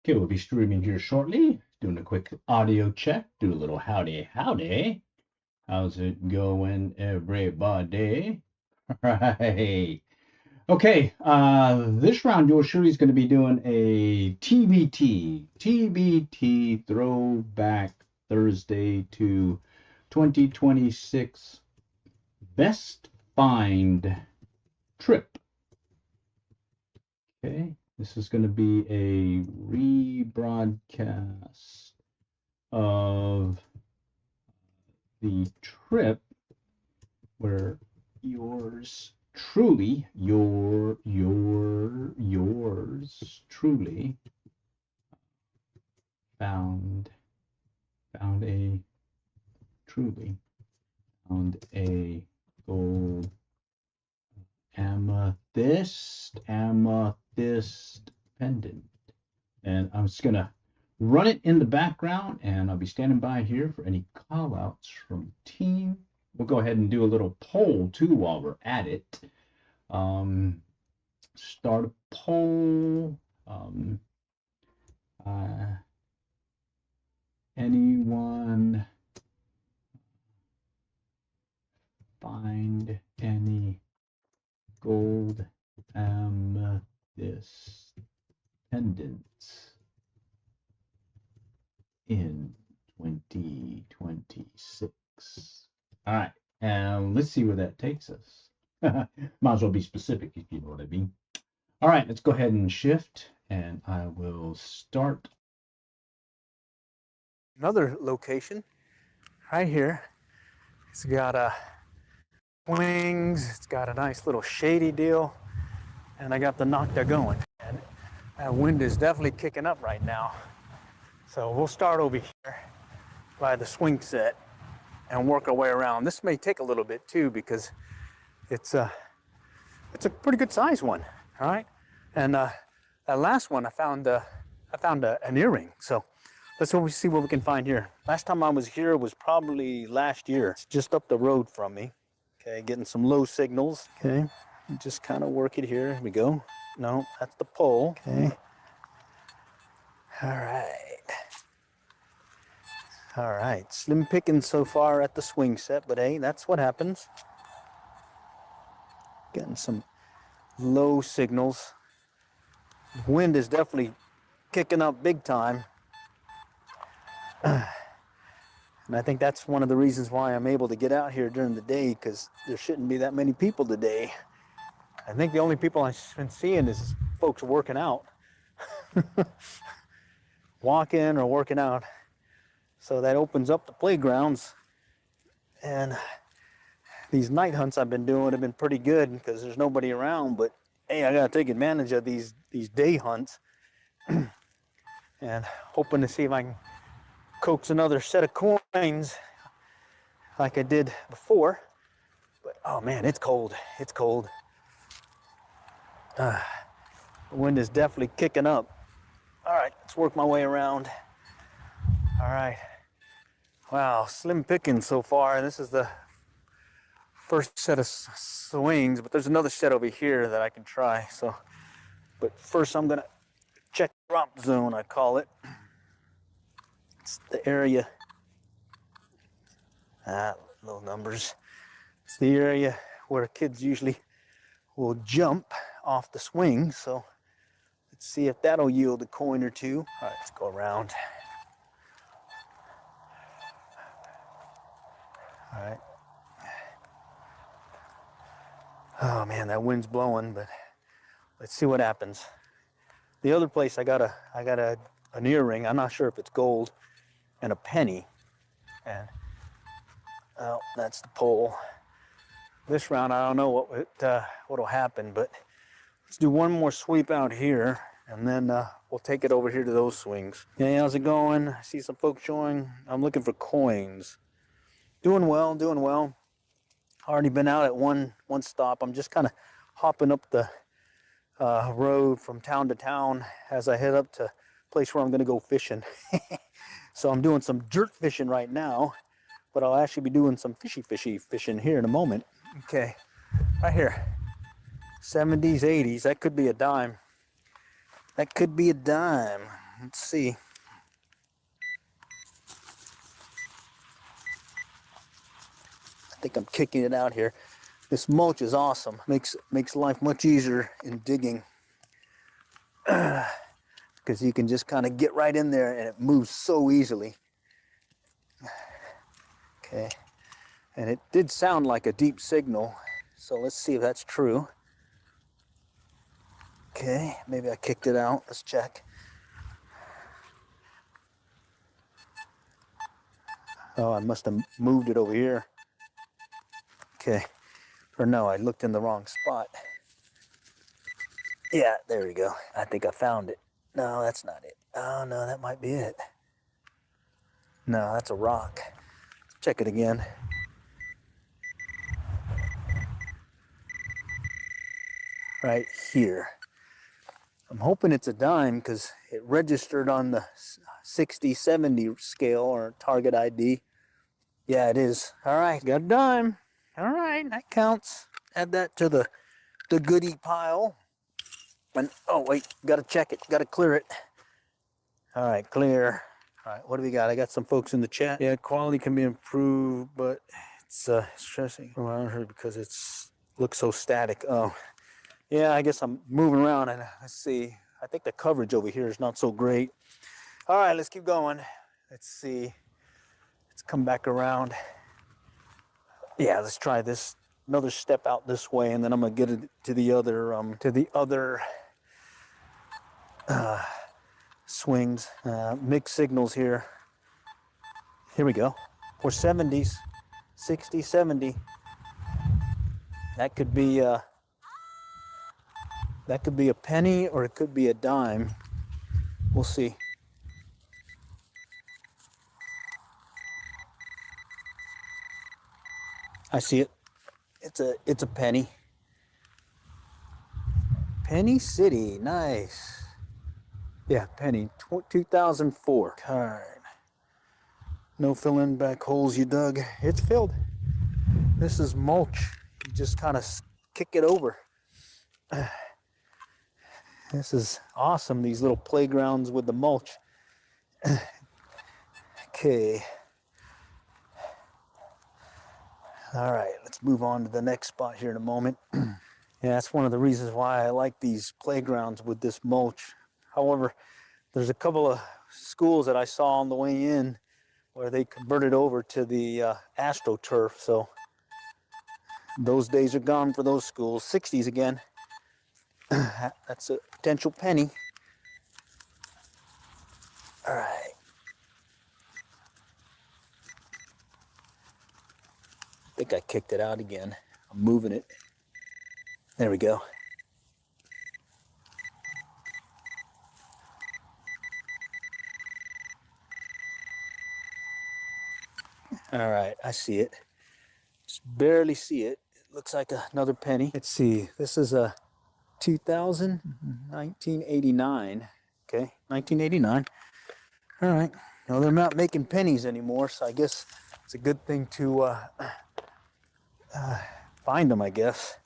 Okay, we'll be streaming here shortly. Doing a quick audio check. Do a little howdy, howdy. How's it going, everybody? Right. Okay, this round, yours truly is going to be doing a TBT Throwback Thursday to 2026 Best Find Trip. Okay, this is going to be a rebroadcast of the trip where yours truly, yours truly found a gold amethyst pendant. And I'm just gonna run it in the background, and I'll be standing by here for any call outs from team. We'll go ahead and do a little poll too while we're at it. Start a poll. Anyone find any gold amethyst pendants in 2026? All right, and let's see where that takes us. Might as well be specific, if you know what I mean. All right, let's go ahead and shift, and I will start. Another location right here. It's got wings. It's got a nice little shady deal, and I got the Nocta going. And that wind is definitely kicking up right now. So we'll start over here by the swing set and work our way around. This may take a little bit too because it's a pretty good size one. All right, and that last one I found an earring. So let's see what we can find here. Last time I was here was probably last year. It's just up the road from me. Okay, getting some low signals. Okay, just kind of work it here. Here we go. No, that's the pole. Okay. All right. All right, slim pickings so far at the swing set, but hey, that's what happens. Getting some low signals. The wind is definitely kicking up big time. And I think that's one of the reasons why I'm able to get out here during the day, because there shouldn't be that many people today. I think the only people I've been seeing is folks working out. Walking or working out. So that opens up the playgrounds. And these night hunts I've been doing have been pretty good because there's nobody around, but hey, I gotta take advantage of these day hunts. And hoping to see if I can coax another set of coins like I did before. But oh man, it's cold. It's cold. The wind is definitely kicking up. All right, let's work my way around. All right. Wow, slim pickings so far. This is the first set of swings, but there's another set over here that I can try. So, but first I'm gonna check drop zone, I call it. It's the area, low numbers. It's the area where kids usually will jump off the swing. So let's see if that'll yield a coin or two. All right, let's go around. All right. Oh man, that wind's blowing, but let's see what happens. The other place I got an earring. I'm not sure if it's gold, and a penny. And oh, that's the pole. This round I don't know what'll happen, but let's do one more sweep out here, and then we'll take it over here to those swings. Hey, how's it going? I see some folks showing. I'm looking for coins. Doing well, doing well. Already been out at one stop. I'm just kind of hopping up the road from town to town as I head up to a place where I'm going to go fishing. So I'm doing some jerk fishing right now, but I'll actually be doing some fishy fishing here in a moment. Okay, right here. 70s, 80s. That could be a dime. That could be a dime. Let's see. I think I'm kicking it out here. This mulch is awesome. Makes life much easier in digging. Because you can just kind of get right in there and it moves so easily. Okay. And it did sound like a deep signal. So let's see if that's true. Okay, maybe I kicked it out. Let's check. Oh, I must have moved it over here. Okay. Or no, I looked in the wrong spot. Yeah, there we go. I think I found it. No, that's not it. Oh, no, that might be it. No, that's a rock. Let's check it again. Right here. I'm hoping it's a dime because it registered on the 60-70 scale or target ID. Yeah, it is. All right, got a dime. All right, that counts. Add that to the goodie pile. And oh wait, gotta check it, gotta clear it. All right, clear. All right, what do we got? I got some folks in the chat. Yeah, quality can be improved, but it's stressing around here because it's looks so static. Oh, yeah, I guess I'm moving around and let's see. I think the coverage over here is not so great. All right, let's keep going. Let's see. Let's come back around. Yeah, let's try this. Another step out this way, and then I'm gonna get it to the other swings. Mixed signals here. Here we go. We're 70s, 60, 70. That could be a penny or it could be a dime. We'll see. I see it. It's a penny. Penny City, nice. Yeah, penny, 2004 card. No fill-in back holes you dug. It's filled. This is mulch. You just kind of kick it over. This is awesome, these little playgrounds with the mulch. Okay. All right, let's move on to the next spot here in a moment. Yeah, that's one of the reasons why I like these playgrounds with this mulch. However, there's a couple of schools that I saw on the way in where they converted over to the AstroTurf, so those days are gone for those schools. 60s again. That's a potential penny. All right. I think I kicked it out again. I'm moving it. There we go. All right, I see it. Just barely see it. It looks like another penny. Let's see. This is a 1989. Okay, 1989. All right. Well, they're not making pennies anymore, so I guess it's a good thing to find them, I guess.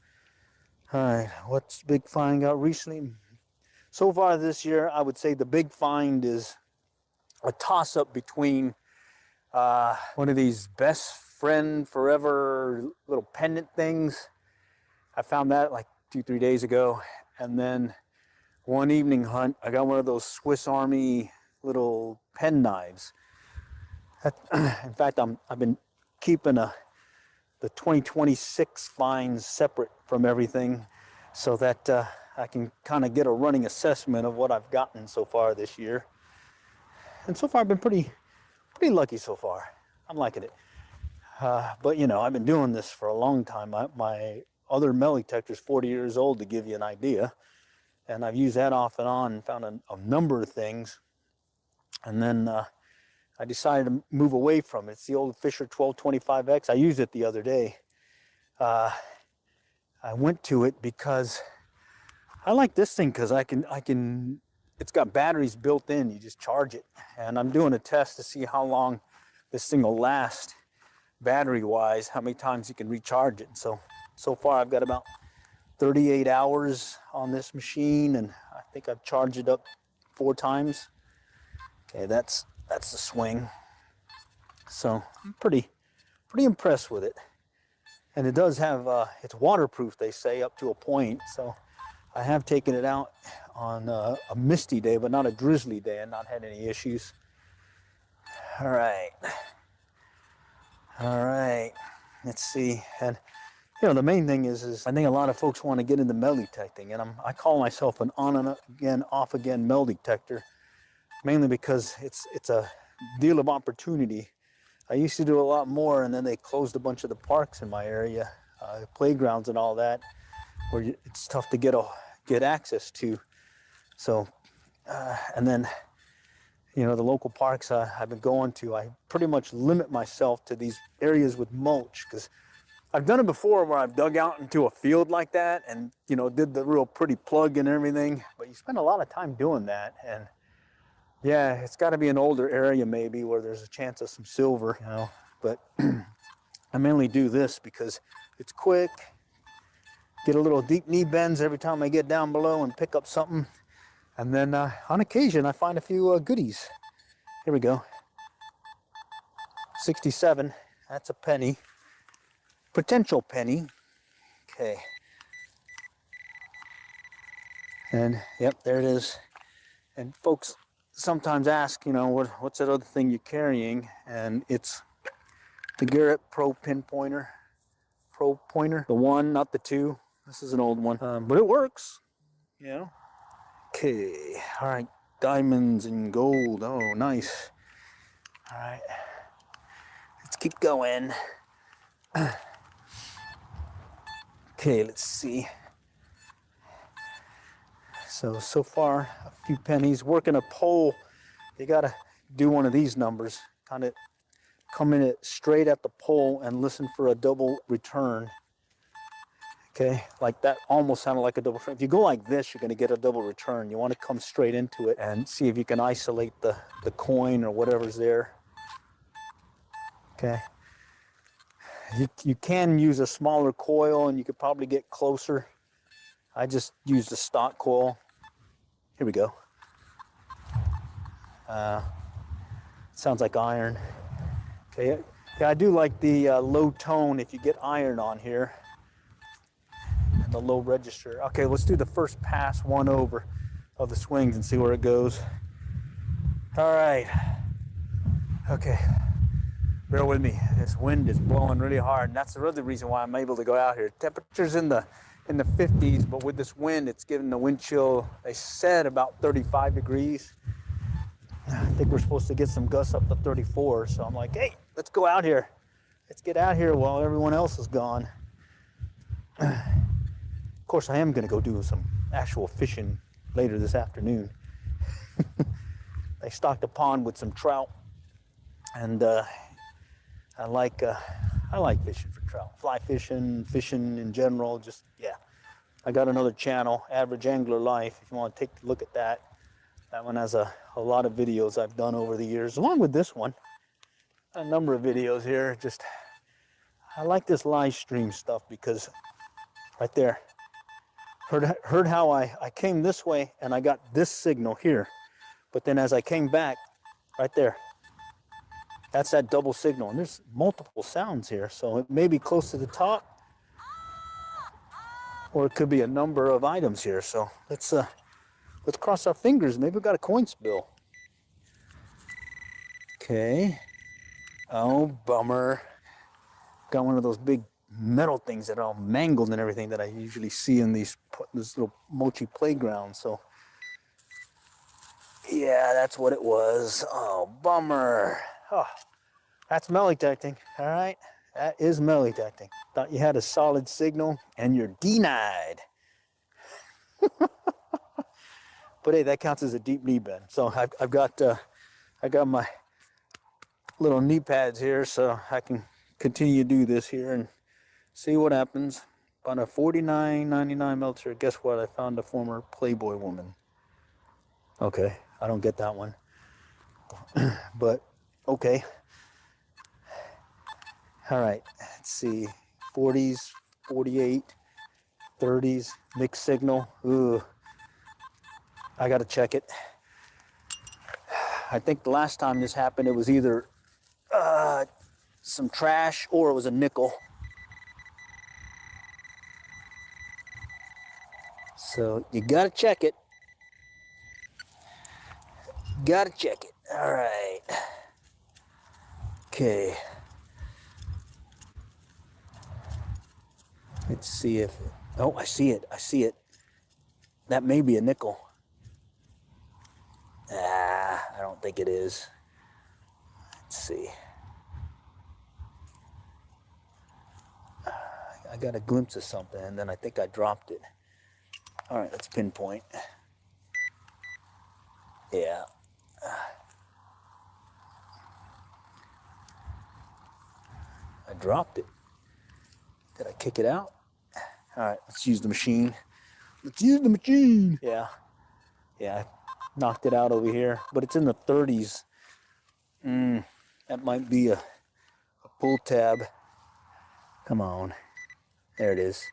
All right, what's the big find got recently? So far this year, I would say the big find is a toss-up between one of these best friend forever little pendant things. I found that like 2-3 days ago. And then one evening hunt, I got one of those Swiss Army little pen knives. In fact, I've been keeping the 2026 finds separate from everything so that I can kind of get a running assessment of what I've gotten so far this year. And so far I've been pretty lucky so far. I'm liking it. But you know, I've been doing this for a long time. My other metal detector is 40 years old, to give you an idea. And I've used that off and on and found a number of things. And then I decided to move away from it. It's the old Fisher 1225X. I used it the other day. I went to it because I like this thing because I can, it's got batteries built in. You just charge it. And I'm doing a test to see how long this thing will last battery-wise, how many times you can recharge it. So far I've got about 38 hours on this machine, and I think I've charged it up 4 times. Okay, that's the swing. So I'm pretty impressed with it. And it does have, it's waterproof, they say, up to a point. So I have taken it out on a misty day, but not a drizzly day, and not had any issues. All right. All right. Let's see. And you know, the main thing is I think a lot of folks want to get into metal detecting, and I call myself an on and again, off again metal detector, mainly because it's a deal of opportunity. I used to do a lot more, and then they closed a bunch of the parks in my area, playgrounds and all that, where it's tough to get access to. So, and then, you know, the local parks I've been going to, I pretty much limit myself to these areas with mulch, because I've done it before where I've dug out into a field like that and, you know, did the real pretty plug and everything, but you spend a lot of time doing that. And yeah, it's got to be an older area maybe where there's a chance of some silver, you know, but I mainly do this because it's quick, get a little deep knee bends every time I get down below and pick up something. And then on occasion, I find a few goodies. Here we go. 67, that's a penny. Potential penny. Okay. And yep, there it is. And folks sometimes ask, you know, what's that other thing you're carrying? And it's the Garrett Pro Pinpointer. Pro Pointer. The one, not the two. This is an old one. But it works, you know. Okay. All right. Diamonds and gold. Oh, nice. All right. Let's keep going. Okay, let's see. So far, a few pennies. Working a pole, you gotta do one of these numbers. Kind of come in it straight at the pole and listen for a double return. Okay, like that almost sounded like a double return. If you go like this, you're gonna get a double return. You wanna come straight into it and see if you can isolate the coin or whatever's there. Okay. You can use a smaller coil and you could probably get closer. I just used a stock coil. Here we go. Sounds like iron. Okay, yeah, I do like the low tone if you get iron on here. And the low register. Okay, let's do the first pass, one over of the swings and see where it goes. All right. Okay. Bear with me. This wind is blowing really hard, and that's the other reason why I'm able to go out here. Temperatures in the 50s, but with this wind, it's giving the wind chill. They said about 35 degrees. I think we're supposed to get some gusts up to 34, so I'm like, hey, let's go out here. Let's get out here while everyone else is gone. Of course, I am going to go do some actual fishing later this afternoon. They stocked a pond with some trout, and I like fishing for trout, fly fishing, fishing in general. Just yeah, I got another channel, Average Angler Life. If you want to take a look at that, that one has a lot of videos I've done over the years, along with this one. A number of videos here. Just I like this live stream stuff because right there, heard how I came this way and I got this signal here, but then as I came back, right there. That's that double signal, and there's multiple sounds here, so it may be close to the top, or it could be a number of items here. So let's cross our fingers. Maybe we got a coin spill. Okay. Oh, bummer. Got one of those big metal things that are all mangled and everything that I usually see in this little mochi playground. So yeah, that's what it was. Oh, bummer. Oh, that's metal detecting, all right? That is metal detecting. Thought you had a solid signal, and you're denied. But hey, that counts as a deep knee bend. So I've got my little knee pads here, so I can continue to do this here and see what happens. On a $49.99 Meltzer, guess what? I found a former Playboy woman. Okay, I don't get that one. But, okay. All right, let's see. 40s, 48, 30s, mixed signal. Ooh, I gotta check it. I think the last time this happened, it was either some trash or it was a nickel. So you gotta check it. Gotta check it. All right. Okay. Let's see if, oh, I see it. I see it. That may be a nickel. Ah, I don't think it is. Let's see. I got a glimpse of something and then I think I dropped it. All right, let's pinpoint. Yeah. I dropped it. Did I kick it out? All right, let's use the machine. Let's use the machine. Yeah. Yeah, I knocked it out over here, but it's in the 30s. That might be a pull tab. Come on. There it is.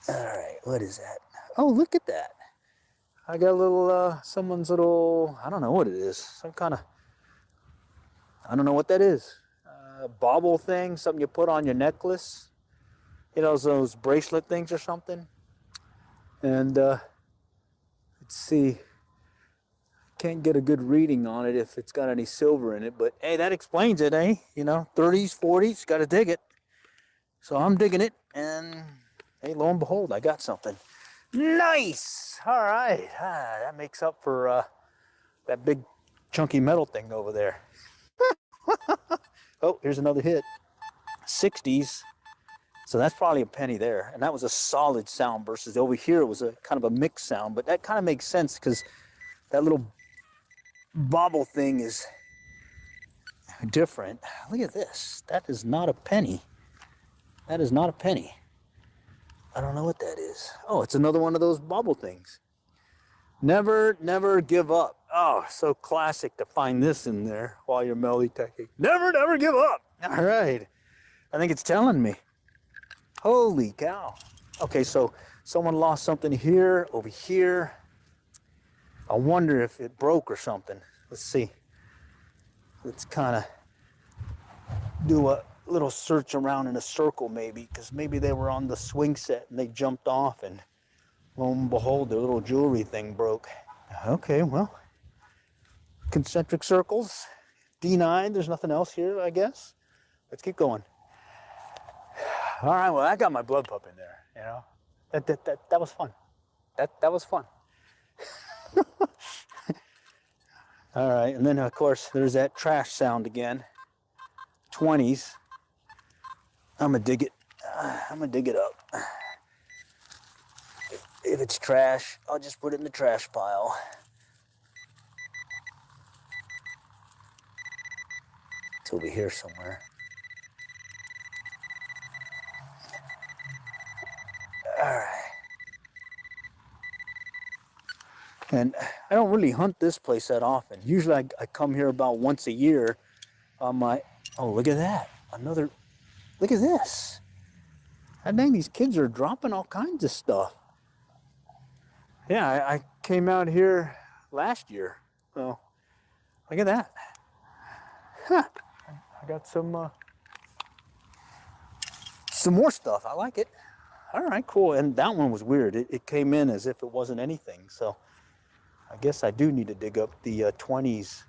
All right, what is that? Oh, look at that. I got a little, someone's little, I don't know what it is. Some kind of, I don't know what that is. Bauble thing, something you put on your necklace. You know, those bracelet things or something. And let's see. Can't get a good reading on it if it's got any silver in it, but hey, that explains it, eh? You know, 30s, 40s, got to dig it. So I'm digging it, and hey, lo and behold, I got something. Nice! All right, that makes up for that big chunky metal thing over there. Oh, here's another hit. 60s. So that's probably a penny there, and that was a solid sound versus over here it was a kind of a mixed sound, but that kind of makes sense because that little bobble thing is different. Look at this. That is not a penny. That is not a penny. I don't know what that is. Oh, it's another one of those bobble things. Never, never give up. Oh, so classic to find this in there while you're melody teching. Never, never give up. All right. I think it's telling me. Holy cow. Okay, so someone lost something here, over here. I wonder if it broke or something. Let's see. Let's kind of do a little search around in a circle maybe, because maybe they were on the swing set and they jumped off and lo and behold, their little jewelry thing broke. Okay, well, concentric circles, D9, there's nothing else here, I guess. Let's keep going. All right, well, I got my blood pup in there, you know. That was fun. That was fun. All right, and then of course there's that trash sound again. 20s. I'm gonna dig it. I'm gonna dig it up. If it's trash, I'll just put it in the trash pile. It's over here somewhere. All right. And I don't really hunt this place that often. Usually I come here about once a year on my, oh, look at that. Another, look at this. I think these kids are dropping all kinds of stuff. Yeah, I came out here last year. So, look at that. Huh. I got some more stuff. I like it. All right, cool. And that one was weird. It came in as if it wasn't anything. So I guess I do need to dig up the 20s.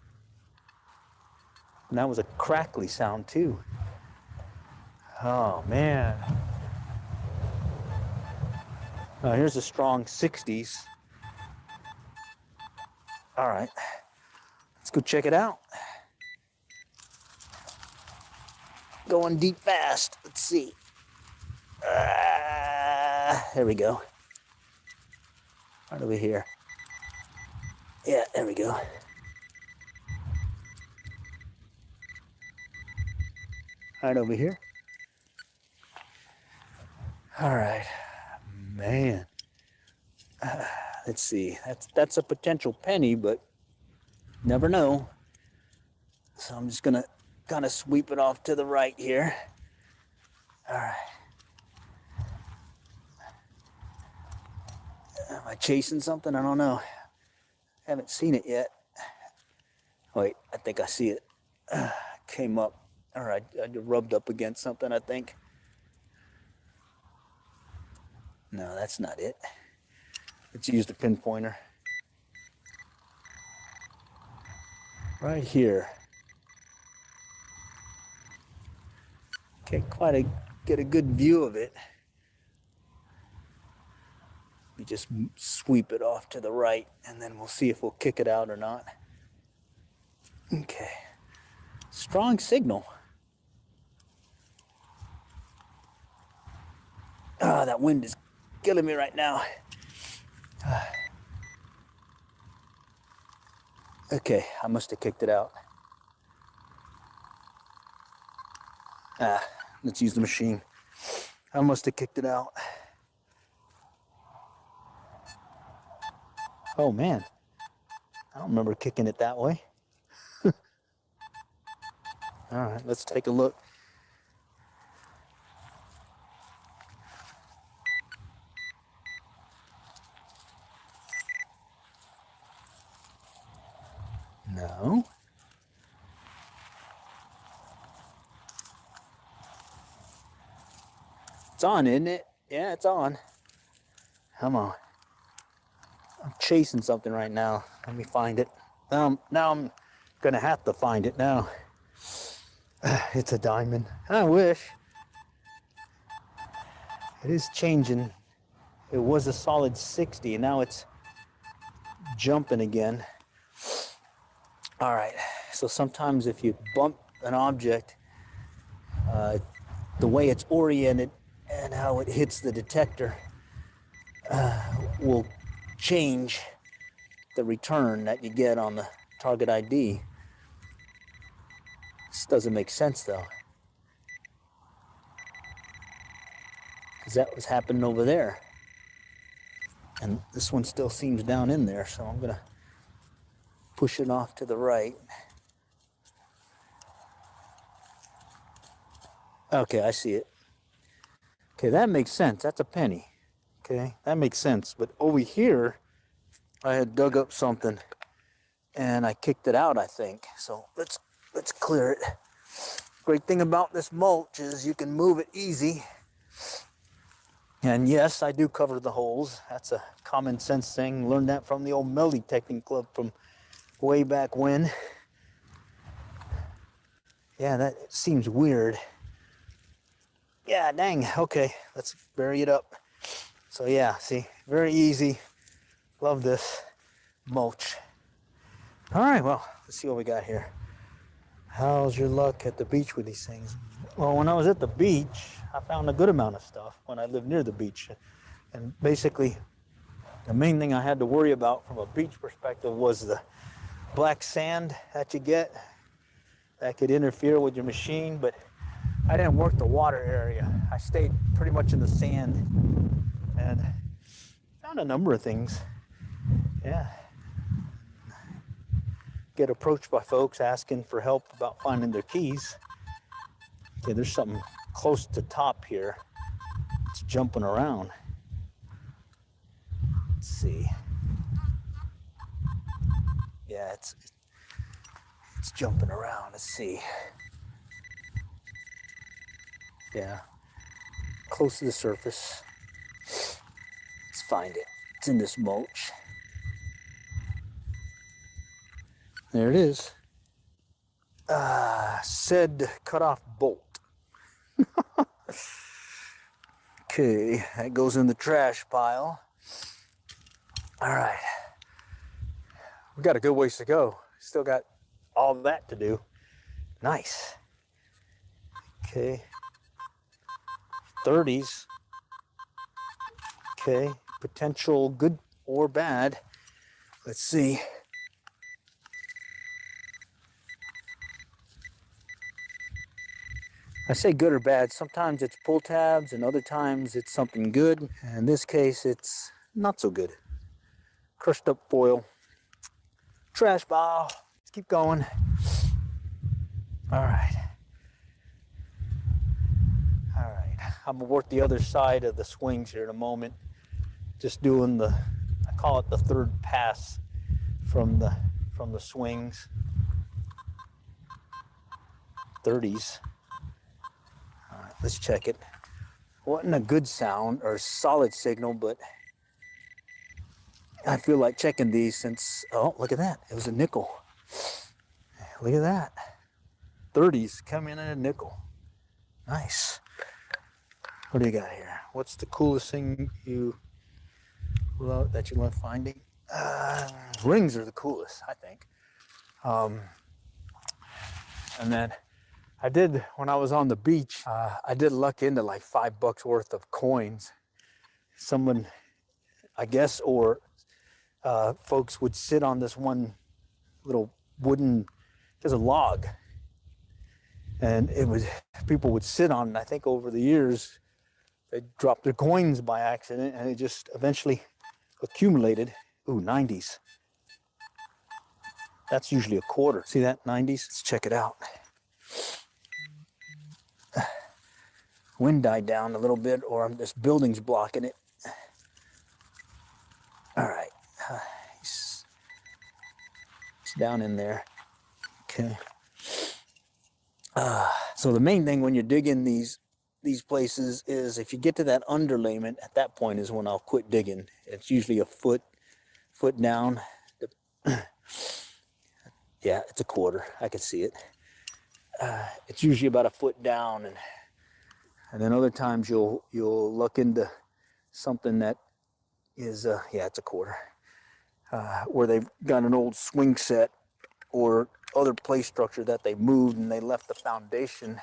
And that was a crackly sound too. Oh man. Here's a strong 60s. All right, let's go check it out. Going deep fast. Let's see. There we go. Right over here. Yeah, there we go. Right over here. All right, man. Let's see. That's a potential penny, but never know. So I'm just gonna kind of sweep it off to the right here. All right. Am I chasing something? I don't know. Haven't seen it yet. Wait, I think I see it. Came up, or I rubbed up against something, I think. No, that's not it. Let's use the pinpointer. Right here. Can't quite get a good view of it. We just sweep it off to the right, and then we'll see if we'll kick it out or not. Okay. Strong signal. Ah, that wind is killing me right now. Okay, I must have kicked it out. Let's use the machine. I must have kicked it out. Oh man, I don't remember kicking it that way. All right, let's take a look. No. It's on, isn't it? Yeah, it's on. Come on. I'm chasing something right now. Let me find it. Now I'm gonna have to find it now. It's a diamond. I wish. It is changing. It was a solid 60, and now it's jumping again. All right, so sometimes if you bump an object, the way it's oriented and how it hits the detector will change the return that you get on the target ID. This doesn't make sense though, because that was happening over there. And this one still seems down in there, so I'm gonna push it off to the right. Okay, I see it. Okay, that makes sense. That's a penny. Okay, that makes sense. But over here, I had dug up something and I kicked it out, I think. So let's clear it. Great thing about this mulch is you can move it easy. And yes, I do cover the holes. That's a common sense thing. Learned that from the old metal detecting club from way back when. Yeah, that seems weird. Yeah, dang. Okay, let's bury it up. So yeah, see, very easy. Love this mulch. All right, well, let's see what we got here. How's your luck at the beach with these things? Well, when I was at the beach, I found a good amount of stuff when I lived near the beach. And basically, the main thing I had to worry about from a beach perspective was the black sand that you get that could interfere with your machine, but I didn't work the water area. I stayed pretty much in the sand and found a number of things. Yeah. Get approached by folks asking for help about finding their keys. Okay, there's something close to top here. It's jumping around. Let's see. Yeah, it's jumping around. Let's see. Yeah, close to the surface. Let's find it. It's in this mulch. There it is. Said cut off bolt. Okay, that goes in the trash pile. All right. We got a good ways to go. Still got all that to do. Nice. Okay. 30s. Okay, potential good or bad. Let's see. I say good or bad. Sometimes it's pull tabs and other times it's something good. And in this case, it's not so good. Crushed up foil. Trash pile. Let's keep going. All right. I'm gonna work the other side of the swings here in a moment. Just doing I call it the third pass from the swings. 30s. All right, let's check it. Wasn't a good sound or solid signal, but I feel like checking these since, oh, look at that. It was a nickel. Look at that. 30s coming in a nickel. Nice. What do you got here? What's the coolest thing that you love finding? Rings are the coolest, I think. And then I did, when I was on the beach, I did luck into like $5 worth of coins. Someone, I guess, or folks would sit on this one little wooden, there's a log. And people would sit on it. I think over the years, they dropped their coins by accident and it just eventually accumulated. Ooh, 90s. That's usually a quarter. See that, 90s? Let's check it out. Wind died down a little bit, or this building's blocking it. All right. It's down in there. Okay. So the main thing when you're digging these places is if you get to that underlayment, at that point is when I'll quit digging. It's usually a foot down. Yeah, it's a quarter. I can see it. It's usually about a foot down, and then other times you'll look into something that is yeah, it's a quarter, where they've got an old swing set or other play structure that they moved and they left the foundation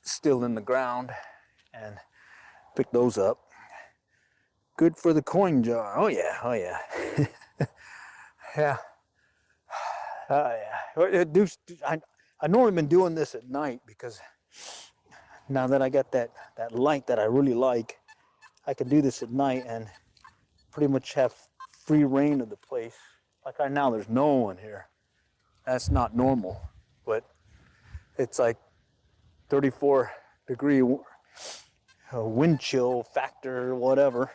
still in the ground, and pick those up. Good for the coin jar. Oh yeah, oh yeah. Yeah. Oh yeah. I normally been doing this at night because now that I got that light that I really like, I can do this at night and pretty much have free reign of the place. Like right now, there's no one here. That's not normal, but it's like 34-degree wind chill factor, whatever.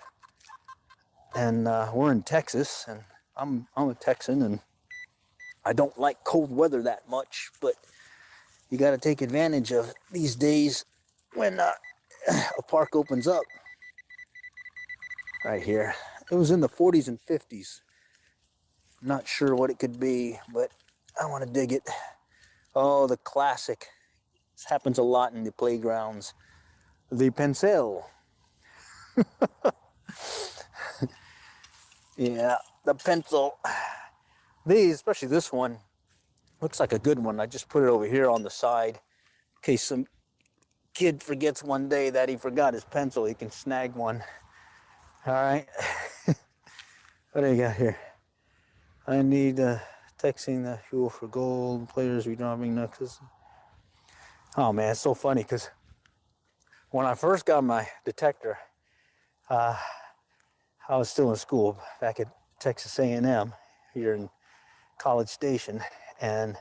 And we're in Texas, and I'm a Texan, and I don't like cold weather that much, but you got to take advantage of these days when a park opens up. Right here. It was in the 40s and 50s. Not sure what it could be, but I want to dig it. Oh, the classic. This happens a lot in the playgrounds. The pencil. Yeah, the pencil. These, especially this one, looks like a good one. I just put it over here on the side in case some kid forgets one day that he forgot his pencil. He can snag one. All right. What do you got here? I need texting the fuel for gold. Players redropping knuckles. Oh man, it's so funny because when I first got my detector, I was still in school back at Texas A&M here in College Station, and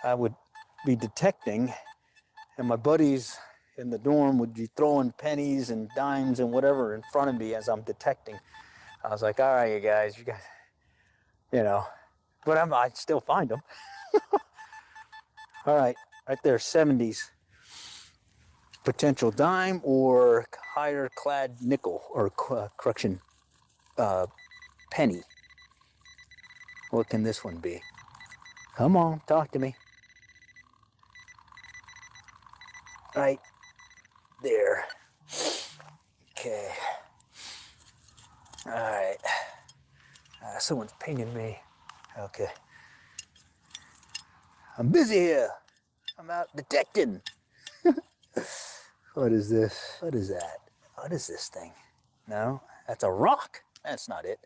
I would be detecting, and my buddies in the dorm would be throwing pennies and dimes and whatever in front of me as I'm detecting. I was like, all right, you guys, you know, but I'd still find them. All right, right there, 70s. Potential dime or higher clad nickel or correction, penny. What can this one be? Come on, talk to me. Right there. Okay. All right. Someone's pinging me. Okay. I'm busy here. I'm out detecting. What is this? What is that? What is this thing? No, that's a rock. That's not it.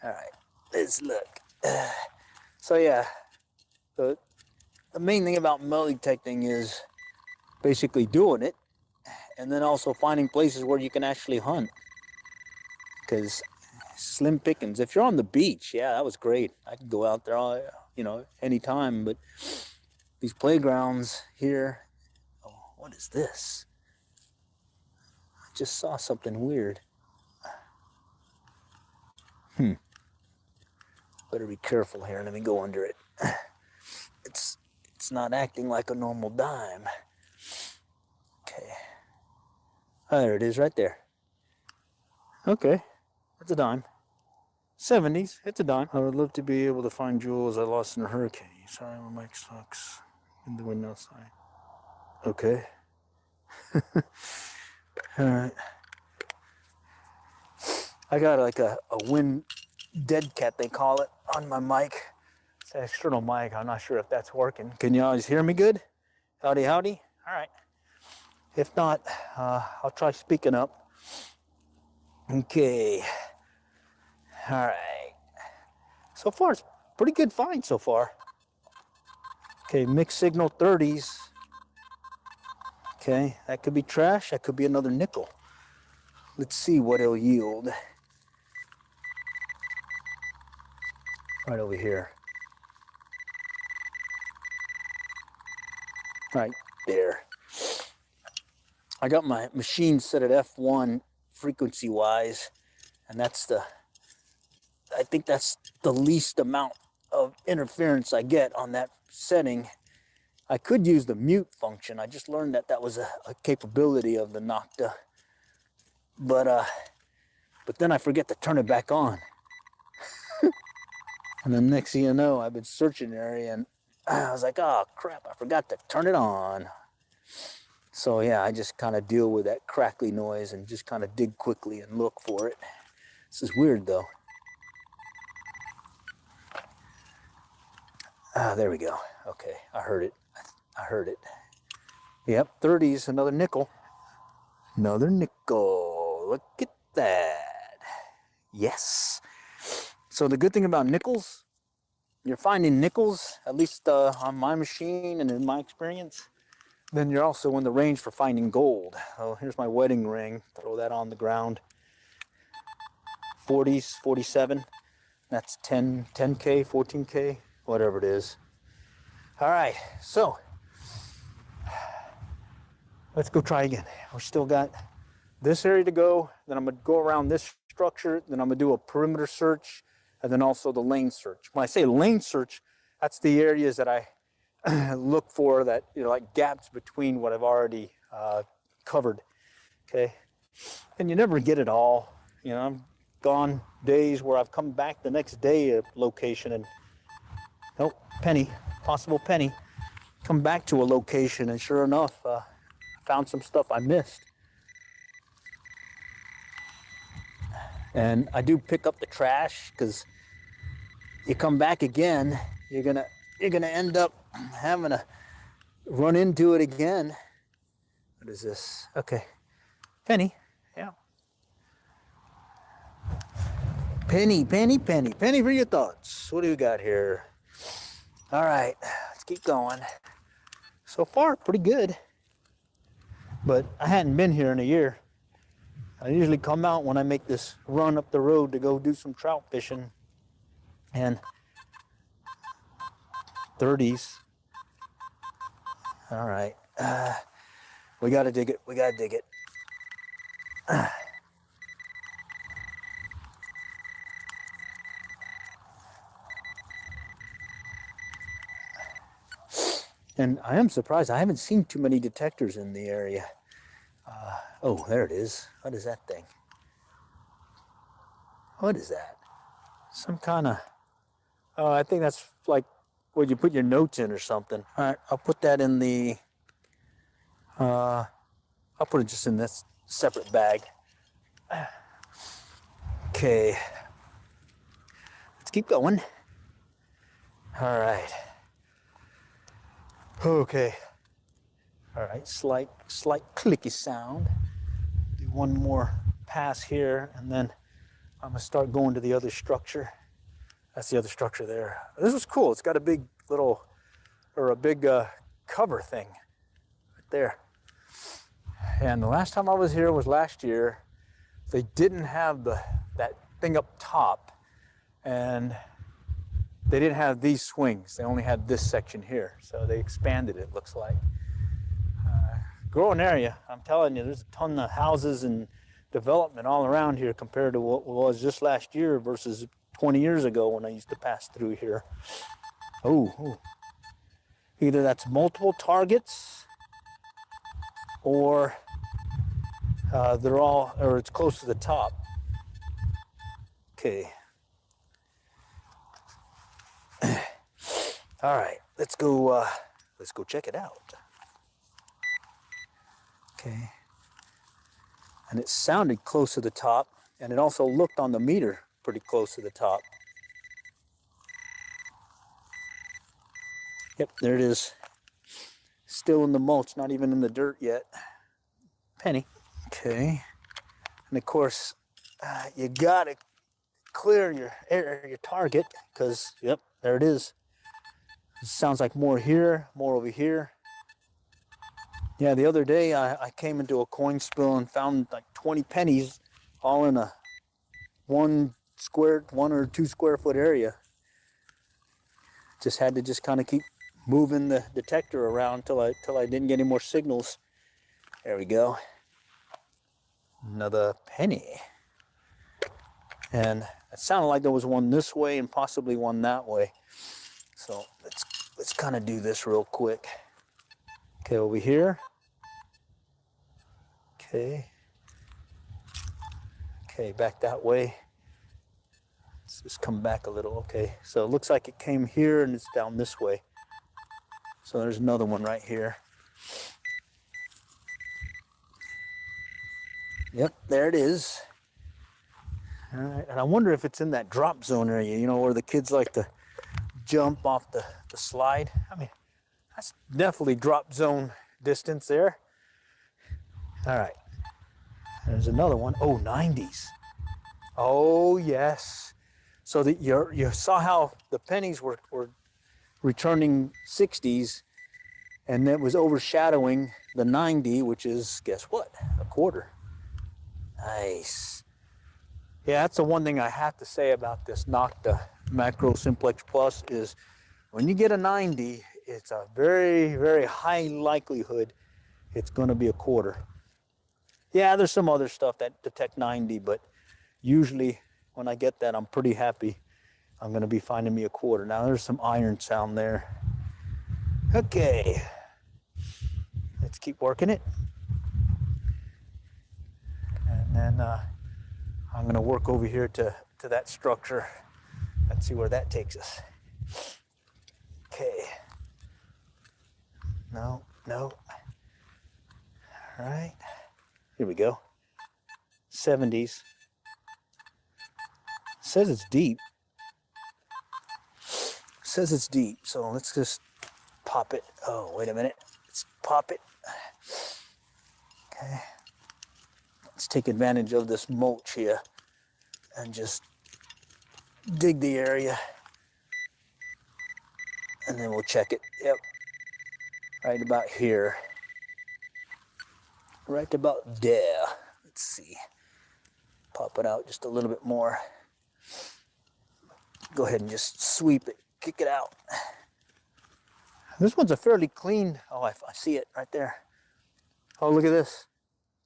All right, let's look. So yeah, the main thing about metal detecting is basically doing it, and then also finding places where you can actually hunt. Because slim pickings. If you're on the beach, yeah, that was great. I could go out there, all, anytime. But these playgrounds here. Oh, what is this? I just saw something weird. Better be careful here. Let me go under it. It's It's not acting like a normal dime. Okay. Oh, there it is right there. Okay. It's a dime. 70s. It's a dime. I would love to be able to find jewels I lost in a hurricane. Sorry, my mic sucks. In the window side. Okay. Alright. I got like a wind dead cat, they call it, on my mic. It's an external mic. I'm not sure if that's working. Can you always hear me good? Howdy, howdy. All right. If not, I'll try speaking up. Okay. All right. So far, it's pretty good find so far. Okay, mixed signal 30s. Okay, that could be trash. That could be another nickel. Let's see what it'll yield. Right over here. Right there. I got my machine set at F1 frequency wise, and I think that's the least amount of interference I get on that setting. I could use the mute function. I just learned that was a capability of the Nocta. But then I forget to turn it back on. And then next thing you know, I've been searching the area and I was like, oh crap, I forgot to turn it on. So yeah, I just kind of deal with that crackly noise and just kind of dig quickly and look for it. This is weird though. Ah, there we go. Okay, I heard it. I heard it. Yep, 30s, another nickel. Another nickel. Look at that. Yes. So the good thing about nickels, you're finding nickels, at least on my machine and in my experience, then you're also in the range for finding gold. Oh, here's my wedding ring. Throw that on the ground. 40s, 47. That's 10K, 14K, whatever it is. All right, so let's go try again. We still got this area to go. Then I'm gonna go around this structure. Then I'm gonna do a perimeter search, and then also the lane search. When I say lane search, that's the areas that I look for that, like gaps between what I've already covered. Okay, and you never get it all. I've gone days where I've come back the next day at a location and nope, penny, possible penny. Come back to a location and sure enough, found some stuff I missed. And I do pick up the trash because you come back again, you're gonna end up having to run into it again. What is this? Okay, penny, yeah. Penny, penny, penny, penny for your thoughts. What do we got here? All right, let's keep going. So far, pretty good. But I hadn't been here in a year. I usually come out when I make this run up the road to go do some trout fishing. And 30s. All right. We got to dig it. We got to dig it. And I am surprised. I haven't seen too many detectors in the area. Oh, there it is. What is that thing? What is that? Some kind of... Oh, I think that's like where you put your notes in or something. All right, I'll put that in the... I'll put it just in this separate bag. Okay. Let's keep going. All right. Okay. All right, slight clicky sound. Do one more pass here, and then I'm gonna start going to the other structure. That's the other structure there. This was cool. It's got a big little, or a big cover thing right there. And the last time I was here was last year. They didn't have that thing up top, and they didn't have these swings. They only had this section here. So they expanded it, looks like. Growing area, I'm telling you, there's a ton of houses and development all around here compared to what was just last year versus 20 years ago when I used to pass through here. Oh. Either that's multiple targets or they're all, or it's close to the top. Okay. All right, let's go check it out. Okay. And it sounded close to the top, and it also looked on the meter pretty close to the top. Yep, there it is. Still in the mulch, not even in the dirt yet. Penny. Okay. And of course, you gotta clear your target, because, yep, there it is. It sounds like more here, more over here. Yeah, the other day I came into a coin spill and found like 20 pennies all in a 1 or 2 square foot area. Just had to just kind of keep moving the detector around till I didn't get any more signals. There we go. Another penny. And it sounded like there was one this way and possibly one that way. So let's kind of do this real quick. Okay, over here. Okay. Okay, back that way. Let's just come back a little. Okay, so it looks like it came here and it's down this way. So there's another one right here. Yep, there it is. All right, and I wonder if it's in that drop zone area, you know, where the kids like to jump off the slide. I mean, that's definitely drop zone distance there. All right, there's another one. Oh, 90s. Oh, yes. So that you saw how the pennies were returning 60s, and that was overshadowing the 90, which is, guess what? A quarter. Nice. Yeah, that's the one thing I have to say about this Nocta Macro Simplex Plus is when you get a 90, it's a very, very high likelihood it's going to be a quarter. Yeah, there's some other stuff that detect 90, but usually when I get that, I'm pretty happy I'm going to be finding me a quarter. Now there's some iron sound there. Okay, let's keep working it. And then I'm going to work over here to that structure. Let's see where that takes us. Okay. No. All right. Here we go. 70s. Says it's deep. Says it's deep. So let's just pop it. Oh, wait a minute. Let's pop it. Okay. Let's take advantage of this mulch here and just dig the area. And then we'll check it. Yep. Right about here. Right about there. Let's see. Pop it out just a little bit more. Go ahead and just sweep it, kick it out. This one's a fairly clean, oh, I see it right there. Oh, look at this.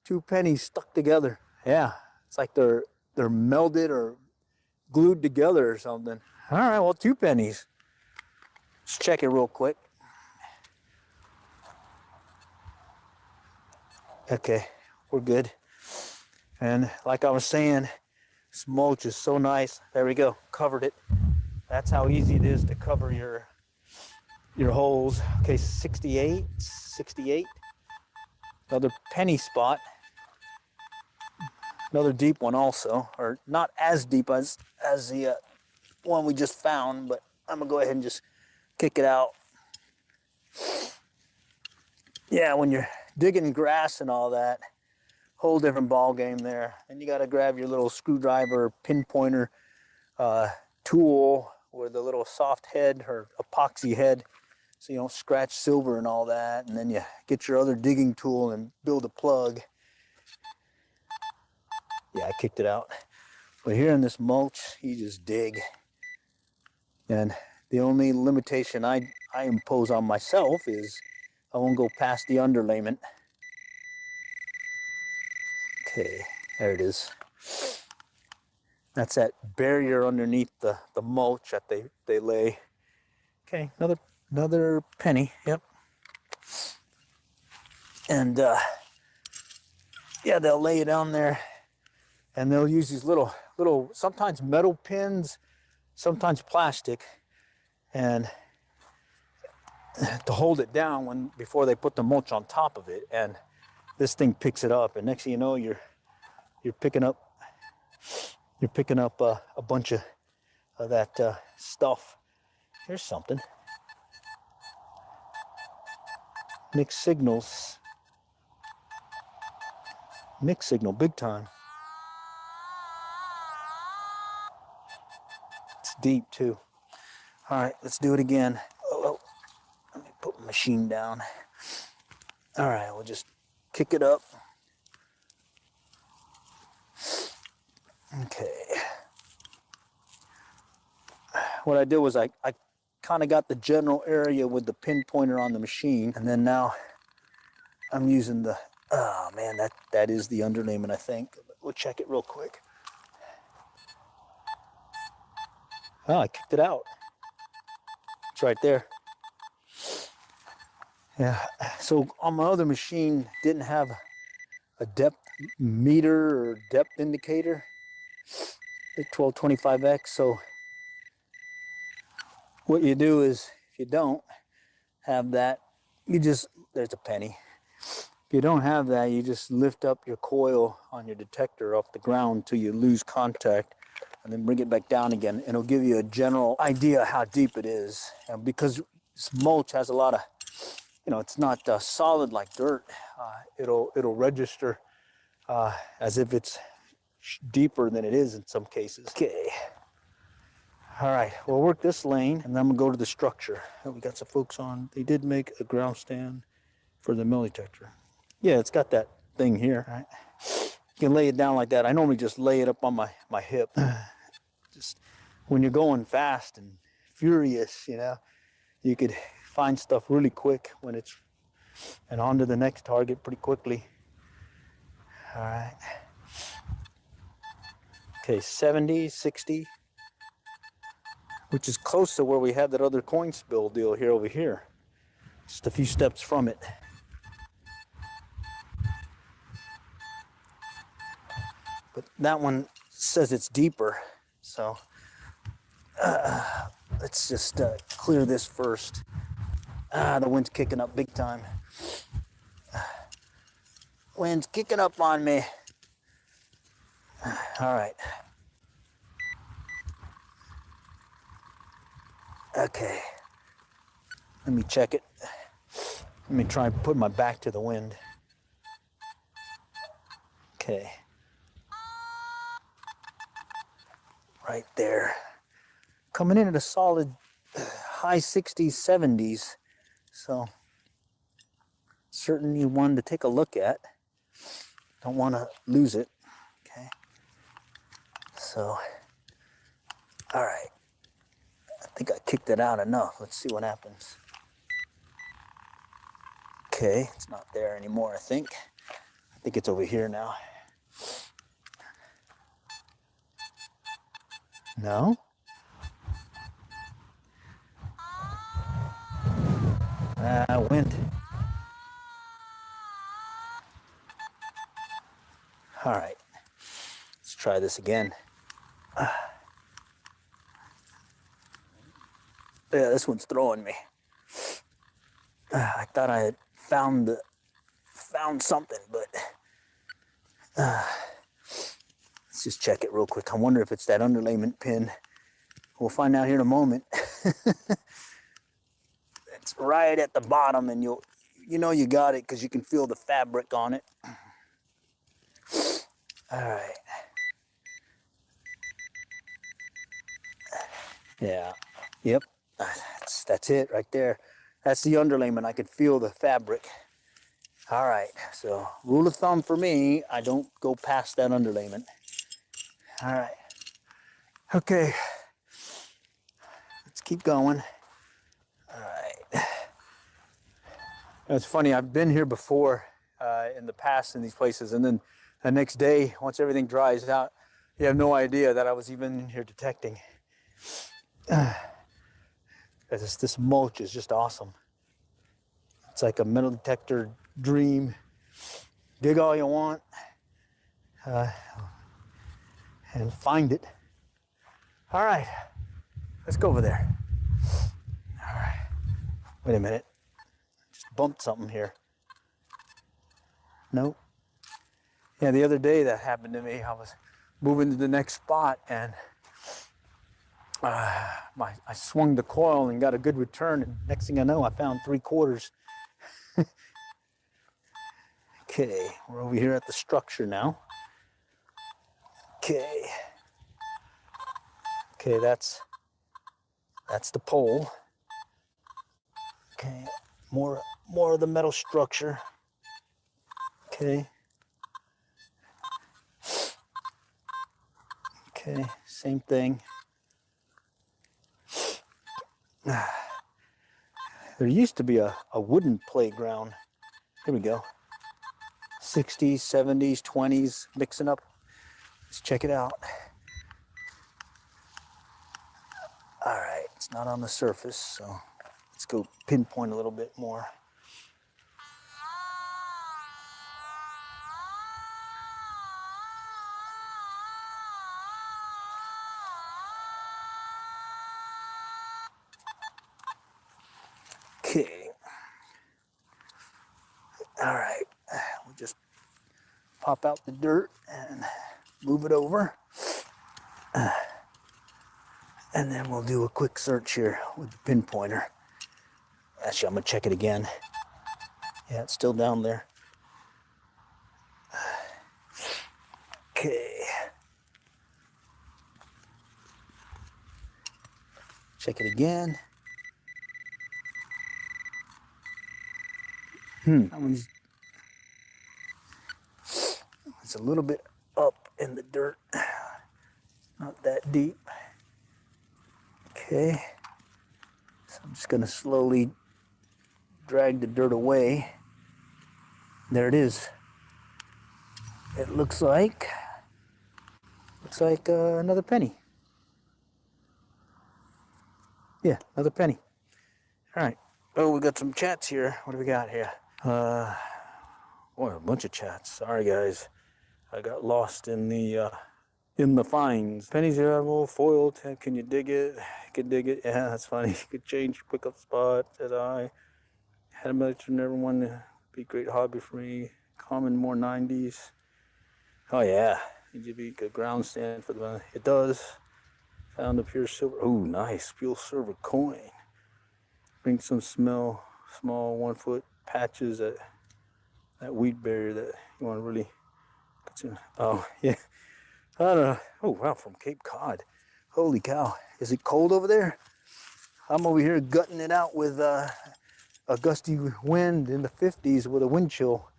2 pennies stuck together. Yeah, it's like they're melded or glued together or something. All right, well, 2 pennies. Let's check it real quick. Okay, we're good. And like I was saying, this mulch is so nice. There we go, covered it. That's how easy it is to cover your holes. Okay, 68. Another penny spot. Another deep one also, or not as deep as the one we just found, but I'm gonna go ahead and just kick it out. Yeah, when you're digging grass and all that, whole different ball game there. And you got to grab your little screwdriver, pinpointer tool with a little soft head or epoxy head, so you don't scratch silver and all that. And then you get your other digging tool and build a plug. Yeah, I kicked it out. But here in this mulch, you just dig. And the only limitation I impose on myself is I won't go past the underlayment. Okay, there it is. That's that barrier underneath the mulch that they lay. Okay, Another penny, yep. And yeah, they'll lay it down there, and they'll use these little, sometimes metal pins, sometimes plastic, and to hold it down before they put the mulch on top of it. And this thing picks it up, and next thing you know, you're picking up a bunch of that stuff. Here's something. Mixed signals. Mixed signal, big time. It's deep too. All right, let's do it again. Oh, let me put my machine down. All right, we'll just kick it up. Okay. What I did was I kind of got the general area with the pin pointer on the machine, and then now I'm using the, oh man, that is the underlayment, I think. We'll check it real quick. Oh, I kicked it out. It's right there. Yeah, so on my other machine, didn't have a depth meter or depth indicator, the 1225X. So what you do is, if you don't have that, there's a penny. If you don't have that, you just lift up your coil on your detector off the ground till you lose contact, and then bring it back down again, and it'll give you a general idea how deep it is. And because this mulch has a lot of, it's not solid like dirt, it'll register as if it's deeper than it is in some cases. Okay. All right, we'll work this lane, and then I'm gonna go to the structure. We got some folks on. They did make a ground stand for the metal detector. Yeah, it's got that thing here, right? You can lay it down like that. I normally just lay it up on my hip. Just when you're going fast and furious, you could find stuff really quick and on to the next target pretty quickly. All right. Okay, 70, 60, which is close to where we had that other coin spill deal over here. Just a few steps from it. But that one says it's deeper, so let's just clear this first. The wind's kicking up big time. Wind's kicking up on me. All right. Okay. Let me check it. Let me try and put my back to the wind. Okay. Right there. Coming in at a solid high 60s, 70s. So certainly one to take a look at. Don't want to lose it. Okay. So, all right. I think I kicked it out enough. Let's see what happens. Okay, it's not there anymore, I think. I think it's over here now. No? Wind. All right, let's try this again. Yeah, this one's throwing me. I thought I had found something, but let's just check it real quick. I wonder if it's that underlayment pin. We'll find out here in a moment. It's right at the bottom, and you got it because you can feel the fabric on it. All right. Yeah. Yep. That's it right there. That's the underlayment. I could feel the fabric. All right. So rule of thumb for me, I don't go past that underlayment. All right. Okay. Let's keep going. All right. It's funny. I've been here before in the past in these places, and then the next day, once everything dries out, you have no idea that I was even in here detecting. This mulch is just awesome. It's like a metal detector dream. Dig all you want and find it. All right, let's go over there. All right, wait a minute. Just bumped something here. Nope. Yeah, the other day that happened to me. I was moving to the next spot and I swung the coil and got a good return. And next thing I know, I found 3/4. Okay, we're over here at the structure now. Okay. Okay, that's the pole. Okay, more of the metal structure. Okay. Okay, same thing. There used to be a wooden playground. Here we go. 60s, 70s, 20s, mixing up. Let's check it out. All right, it's not on the surface, so let's go pinpoint a little bit more. Okay. All right, we'll just pop out the dirt and move it over. And then we'll do a quick search here with the pinpointer. Actually, I'm gonna check it again. Yeah, it's still down there. Okay. Check it again. That one's it's a little bit up in the dirt. Not that deep. Okay. So I'm just gonna slowly drag the dirt away. There it is. It looks like another penny. Yeah, another penny. All right. Oh, we got some chats here. What do we got here? Boy, a bunch of chats. Sorry, guys. I got lost in the finds. Pennies are all foiled. Can you dig it? You can dig it. Yeah, that's funny. You could change, pick up spot. Said I had a message from everyone. Be a great hobby for me. Common more 90s. Oh yeah, need be a ground stand for the. It does. Found a pure silver. Oh, nice pure silver coin. Bring some small 1 foot patches that wheat barrier that you want to really. Oh yeah. I don't know. Oh wow, from Cape Cod. Holy cow. Is it cold over there? I'm over here gutting it out with a gusty wind in the 50s with a wind chill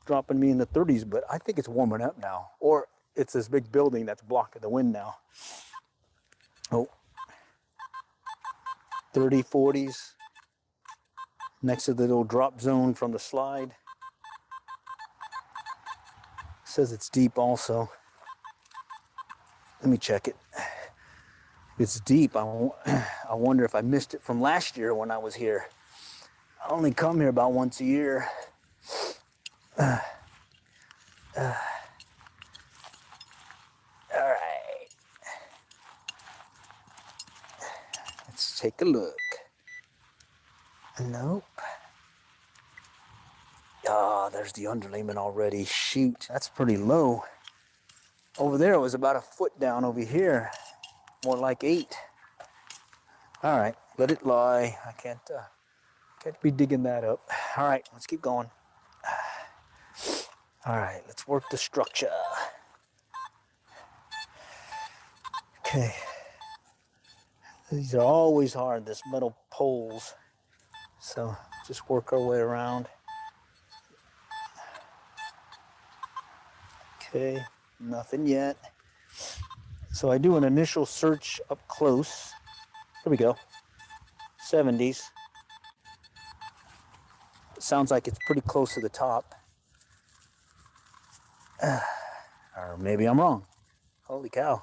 dropping me in the 30s, but I think it's warming up now. Or it's this big building that's blocking the wind now. Oh. 30, 40s. Next to the little drop zone from the slide. Says it's deep also. Let me check it. It's deep. I wonder if I missed it from last year when I was here. I only come here about once a year. All right. Let's take a look. Nope. Ah, there's the underlayment already. Shoot, that's pretty low. Over there it was about a foot down. Over here, more like 8. All right, let it lie. I can't be digging that up. All right, let's keep going. All right, let's work the structure. Okay. These are always hard, this metal poles. So just work our way around. Okay, nothing yet. So I do an initial search up close. Here we go. 70s. Sounds like it's pretty close to the top. Or maybe I'm wrong. Holy cow.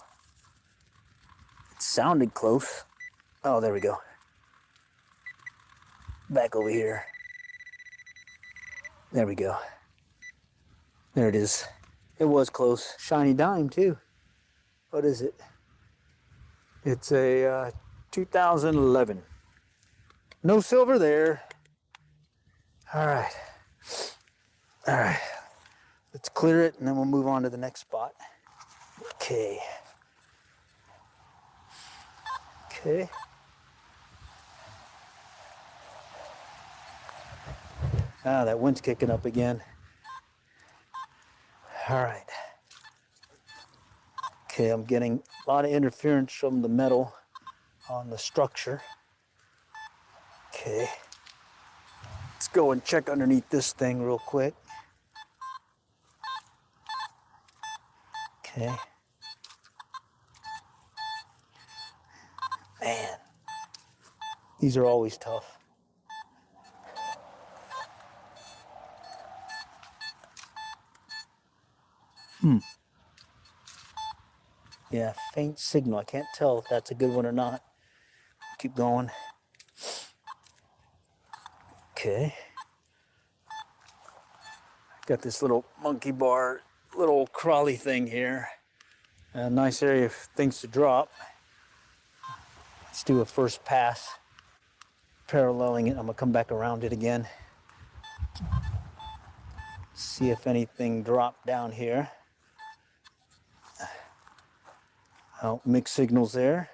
It sounded close. Oh, there we go. back over here. There we go. There it is. It was close. Shiny dime too. What is it? It's a 2011. No silver there. All right. All right. Let's clear it and then we'll move on to the next spot. Okay. Okay. Ah, that wind's kicking up again. All right. Okay, I'm getting a lot of interference from the metal on the structure. Okay. Let's go and check underneath this thing real quick. Okay. Man, these are always tough. Yeah, faint signal. I can't tell if that's a good one or not. Keep going. Okay. Got this little monkey bar, little crawly thing here. A nice area of things to drop. Let's do a first pass, paralleling it. I'm gonna come back around it again. See if anything dropped down here. Oh, mixed signals there.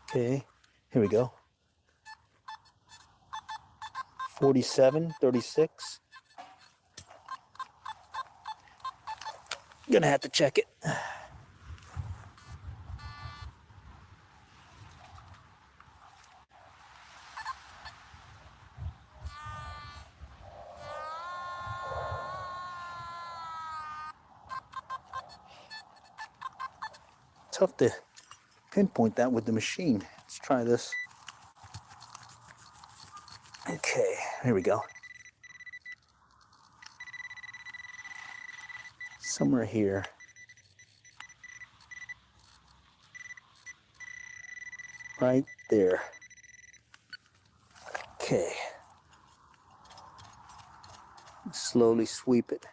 Okay, here we go. 47, 36. Gonna have to check it. Tough to pinpoint that with the machine. Let's try this. Okay, here we go. Somewhere here. Right there. Okay. Slowly sweep it.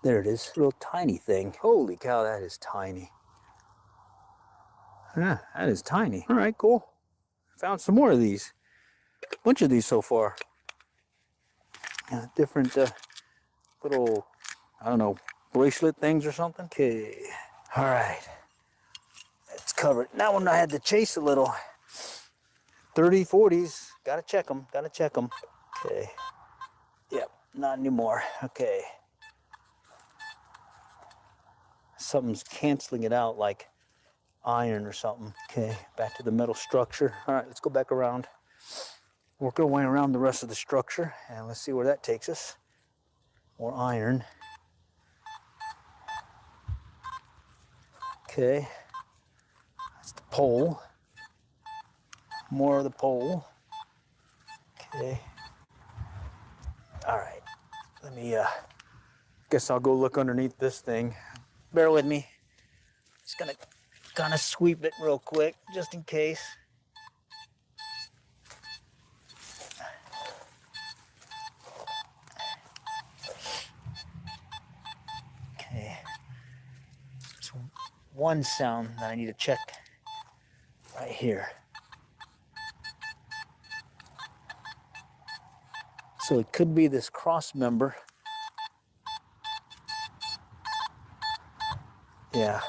There it is. Little tiny thing. Holy cow, that is tiny. Yeah, that is tiny. All right, cool. Found some more of these. A bunch of these so far. Different little, I don't know, bracelet things or something. Okay. All right. It's covered. That one I had to chase a little. 30, 40s. Gotta check them. Gotta check them. Okay. Yep, not anymore. Okay. Something's canceling it out like iron or something. Okay, back to the metal structure. All right, let's go back around. Work our way around the rest of the structure and let's see where that takes us. More iron. Okay, that's the pole. More of the pole. Okay. All right, let me, guess I'll go look underneath this thing. Bear with me. Just gonna kind of sweep it real quick, just in case. Okay. There's one sound that I need to check right here. So it could be this cross member. Yeah.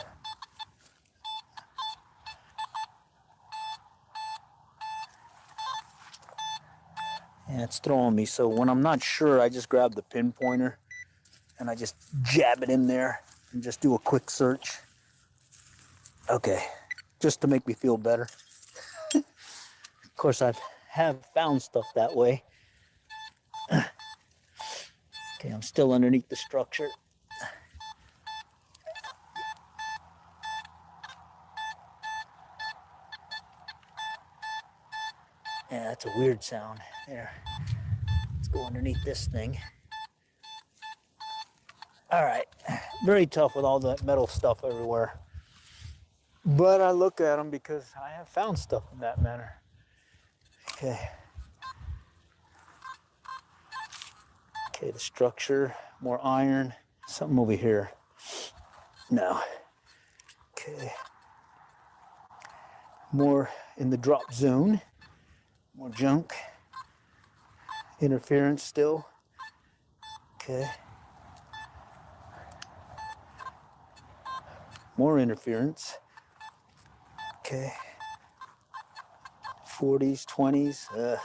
Yeah, it's throwing me. So when I'm not sure, I just grab the pinpointer and I just jab it in there and just do a quick search. Okay, just to make me feel better. Of course, I have found stuff that way. Okay, I'm still underneath the structure. Yeah, that's a weird sound. There. Let's go underneath this thing. All right. Very tough with all the metal stuff everywhere. But I look at them because I have found stuff in that manner. Okay. Okay, the structure, more iron, something over here. No. Okay. More in the drop zone, more junk, interference still. Okay. More interference. Okay. 40s, 20s. Ugh.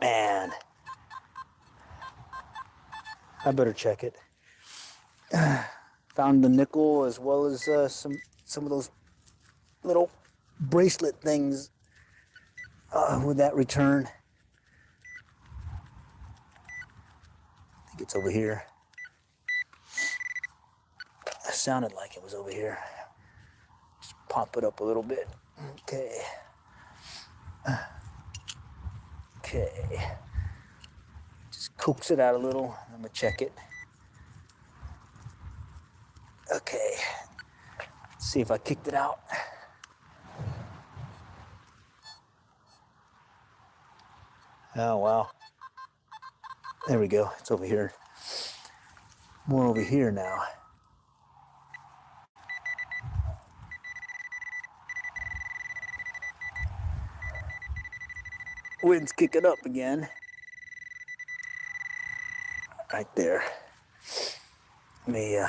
Man. I better check it. Found the nickel as well as some of those little bracelet things with that return. I think it's over here. It sounded like it was over here. Just pop it up a little bit. Okay. Okay. Just coax it out a little. I'm gonna check it. Okay. Let's see if I kicked it out. Oh, wow. There we go. It's over here. More over here now. Wind's kicking up again. Right there. Let me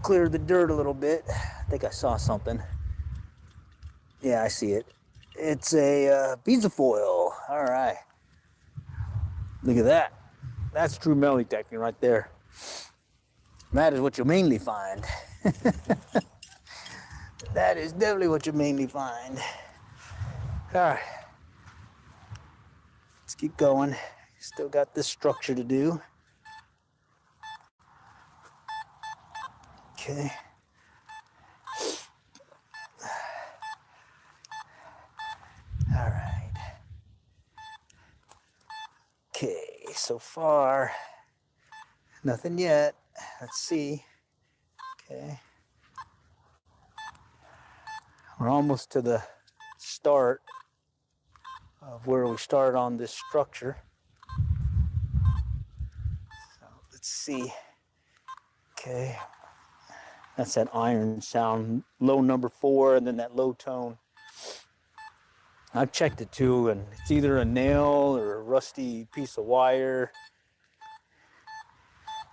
clear the dirt a little bit. I think I saw something. Yeah, I see it. It's a pizza foil. All right. Look at that. That's true metal detecting right there. That is what you mainly find. That is definitely what you mainly find. All right. Let's keep going. Still got this structure to do. Okay. All right. Okay, so far, nothing yet. Let's see. Okay. We're almost to the start of where we started on this structure. So let's see. Okay. That's that iron sound, low number 4, and then that low tone. I've checked it too, and it's either a nail or a rusty piece of wire.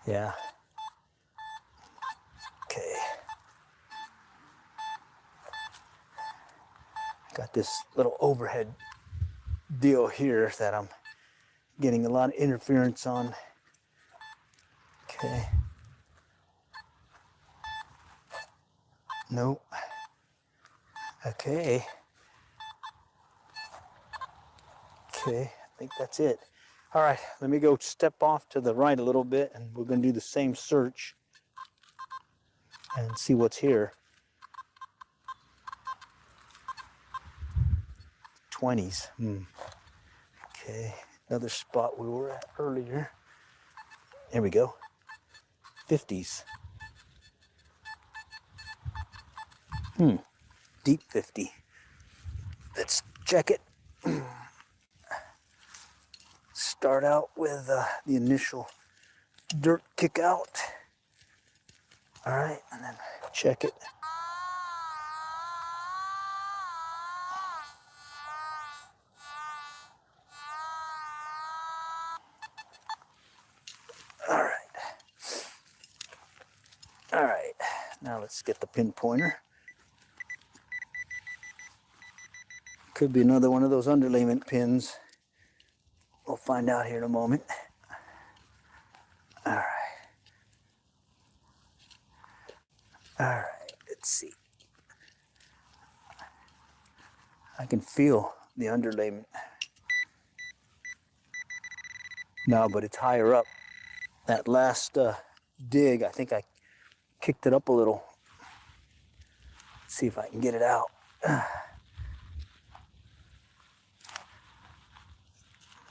Yeah. Okay. Got this little overhead deal here that I'm getting a lot of interference on. Okay. Nope. Okay. Okay, I think that's it. All right, let me go step off to the right a little bit and we're gonna do the same search and see what's here. 20s. Okay, another spot we were at earlier. There we go. 50s. Deep 50. Let's check it. Start out with the initial dirt kick out. All right, and then check it. All right. All right, now let's get the pinpointer. Could be another one of those underlayment pins. We'll find out here in a moment. All right. All right, let's see. I can feel the underlayment. No, but it's higher up. That last dig, I think I kicked it up a little. Let's see if I can get it out.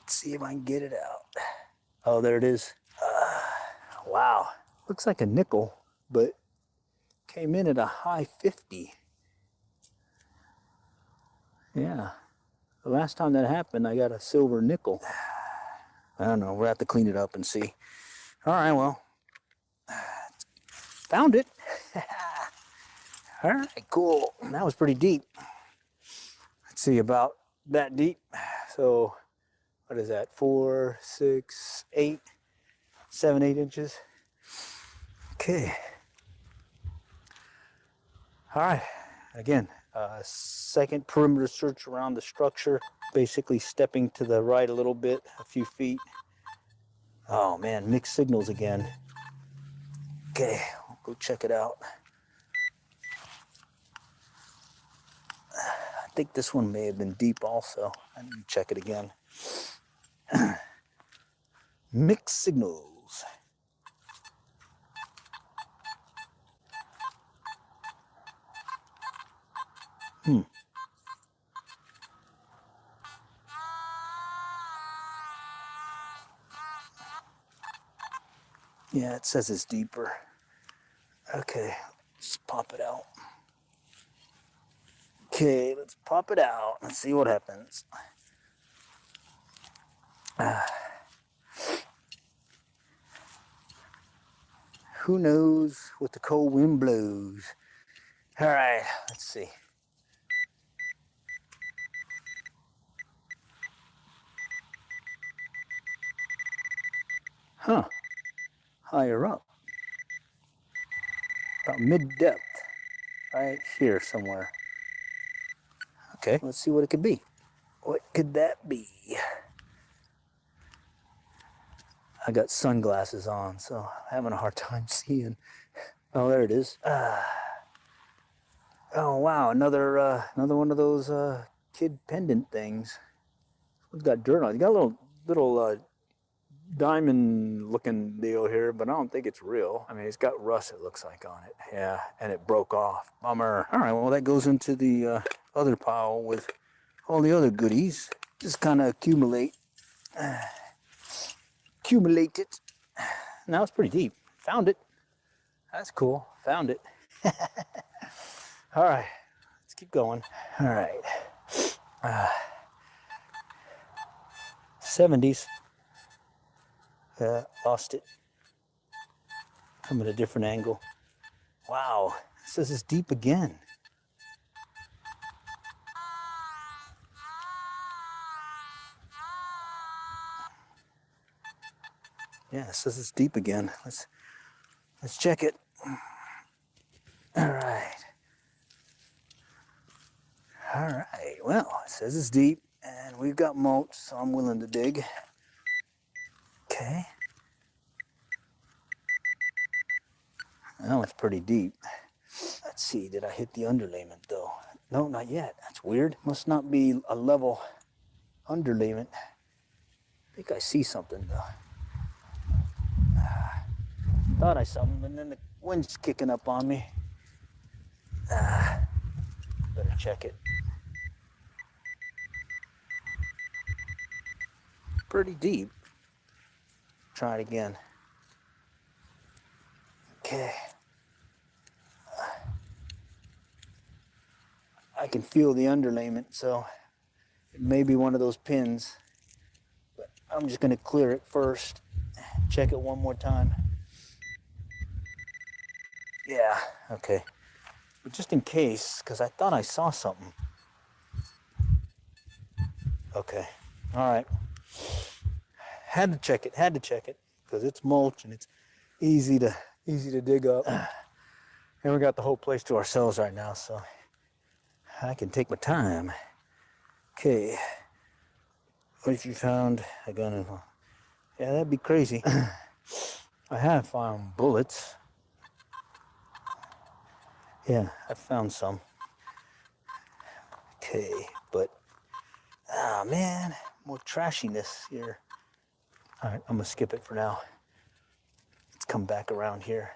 Let's see if I can get it out. Oh, there it is. Wow. Looks like a nickel, but came in at a high 50. Yeah. The last time that happened, I got a silver nickel. I don't know. We'll have to clean it up and see. All right, well, found it. All right, cool. That was pretty deep. Let's see, about that deep. So, what is that? 4, 6, 8, 7, 8 inches. Okay. All right. Again, second perimeter search around the structure. Basically stepping to the right a little bit, a few feet. Oh man, mixed signals again. Okay, we'll go check it out. I think this one may have been deep also. I need to check it again. Mixed signals. Yeah, it says it's deeper. Okay, let's pop it out. Okay, let's pop it out. Let's see what happens. Who knows what the cold wind blows? All right, let's see. Huh, higher up. About mid-depth. Right here somewhere. Okay, let's see what it could be. What could that be? I got sunglasses on, so I'm having a hard time seeing. Oh, there it is. Oh wow, another one of those kid pendant things. It's got dirt on it. It's got a little diamond looking deal here, but I don't think it's real. I mean, it's got rust, it looks like, on it. Yeah, and it broke off. Bummer. All right, well, that goes into the other pile with all the other goodies. Just kind of accumulate it. Now it's pretty deep. Found it. That's cool. Found it. All right, let's keep going. All right. 70s. Lost it. Come at a different angle. Wow, it says it's deep again. Yeah, it says it's deep again. Let's check it. All right. All right. Well, it says it's deep, and we've got mulch, so I'm willing to dig. Okay. Well, it's pretty deep. Let's see, did I hit the underlayment though? No, not yet. That's weird. Must not be a level underlayment. I think I see something though. Thought I saw something, and then the wind's kicking up on me. Better check it. Pretty deep. Try it again. Okay. I can feel the underlayment, so it may be one of those pins. But I'm just gonna clear it first. Check it one more time. Yeah, okay. But just in case, because I thought I saw something. Okay, all right. Had to check it, because it's mulch and it's easy to dig up. And we got the whole place to ourselves right now, so I can take my time. Okay, what if you found a gun in? Yeah, that'd be crazy. I have found bullets. Yeah, I found some. Okay, but man, more trashiness here. All right, I'm gonna skip it for now. Let's come back around here.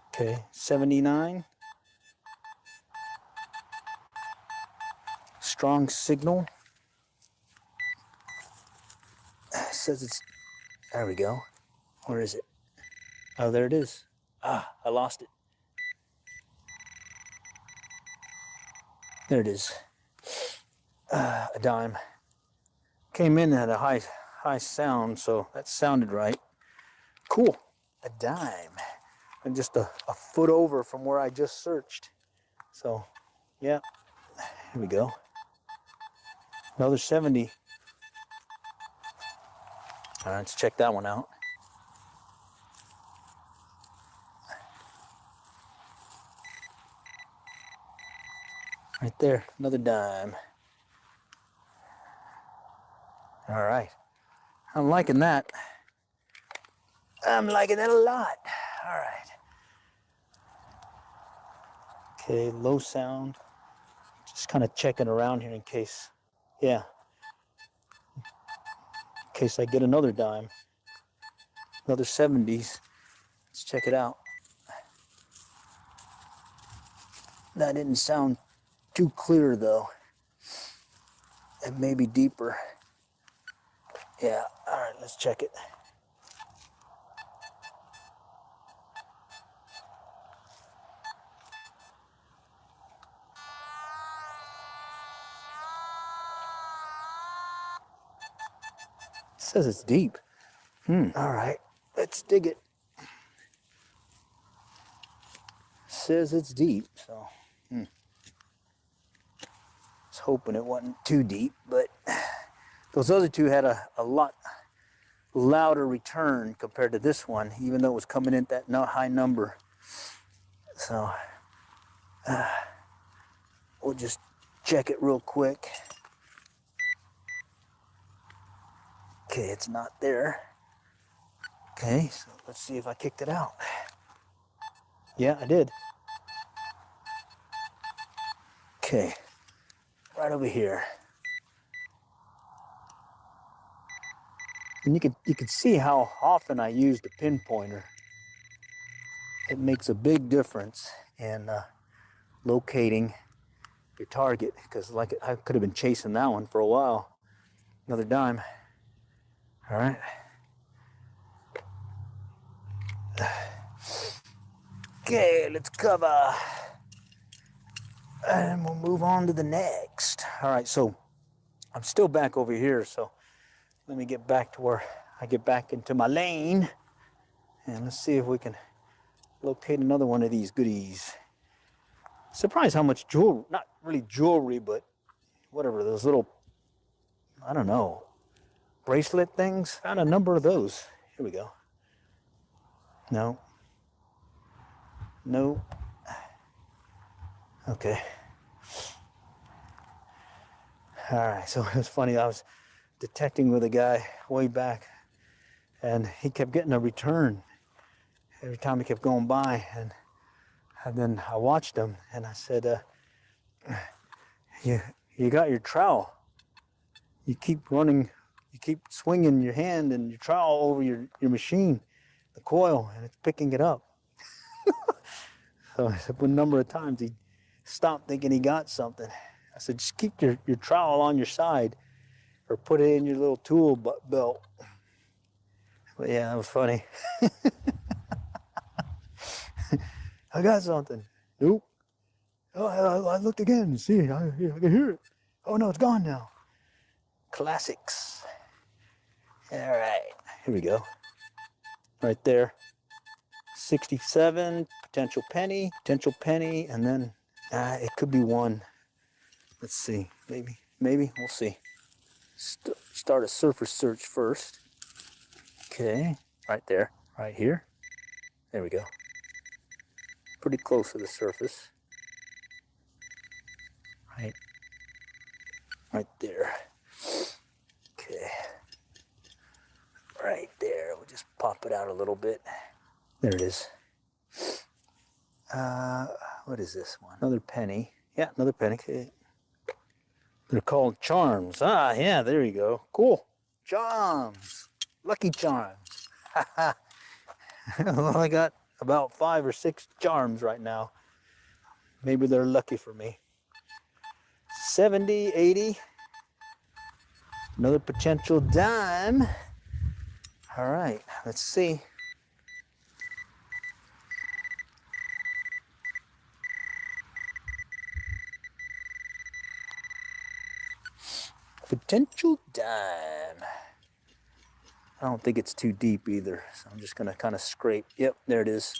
Okay, 79. Strong signal. It says it's, there we go. Where is it? Oh, there it is. Ah, I lost it. There it is. A dime. Came in at a high sound, so that sounded right. Cool. A dime. And just a foot over from where I just searched. So, yeah. Here we go. Another 70. All right, let's check that one out. Right there, another dime. All right. I'm liking that. I'm liking that a lot. All right. Okay, low sound. Just kind of checking around here in case, yeah, in case I get another dime. Another 70s. Let's check it out. That didn't sound too clear though. It may be deeper. Yeah, all right, let's check it. It says it's deep. All right, let's dig it. Says it's deep, so I was hoping it wasn't too deep, but those other two had a lot louder return compared to this one, even though it was coming in at that high number. So we'll just check it real quick. Okay, it's not there. Okay, so let's see if I kicked it out. Yeah, I did. Okay, right over here. And you can see how often I use the pinpointer. It makes a big difference in locating your target, because like I could have been chasing that one for a while. Another dime. All right. Okay, let's cover. And we'll move on to the next. All right, so I'm still back over here, so let me get back to where I get back into my lane. And let's see if we can locate another one of these goodies. Surprised how much jewelry, not really jewelry, but whatever, those little, I don't know, bracelet things. Found a number of those. Here we go. No. No. Okay. All right, so it was funny. I was detecting with a guy way back, and he kept getting a return every time he kept going by. And then I watched him, and I said, you got your trowel. You keep running, you keep swinging your hand and your trowel over your machine, the coil, and it's picking it up. So I said, a number of times he stopped thinking he got something. I said, just keep your trowel on your side or put it in your little tool belt. But yeah, that was funny. I got something. Nope. Oh, I looked again. See, I can hear it. Oh no, it's gone now. Classics. All right, here we go. Right there. 67, potential penny, and then it could be one. Let's see, maybe, we'll see. Start a surface search first. Okay, right there, right here. There we go. Pretty close to the surface. Right there. Okay. Right there, we'll just pop it out a little bit. There it is. What is this one? Another penny. Yeah, another penny. Okay. They're called charms. Ah, yeah, there you go. Cool. Charms. Lucky charms. Well, I got about 5 or 6 charms right now. Maybe they're lucky for me. 70, 80. Another potential dime. All right, let's see. Potential dime. I don't think it's too deep either, so I'm just gonna kind of scrape. Yep, there it is.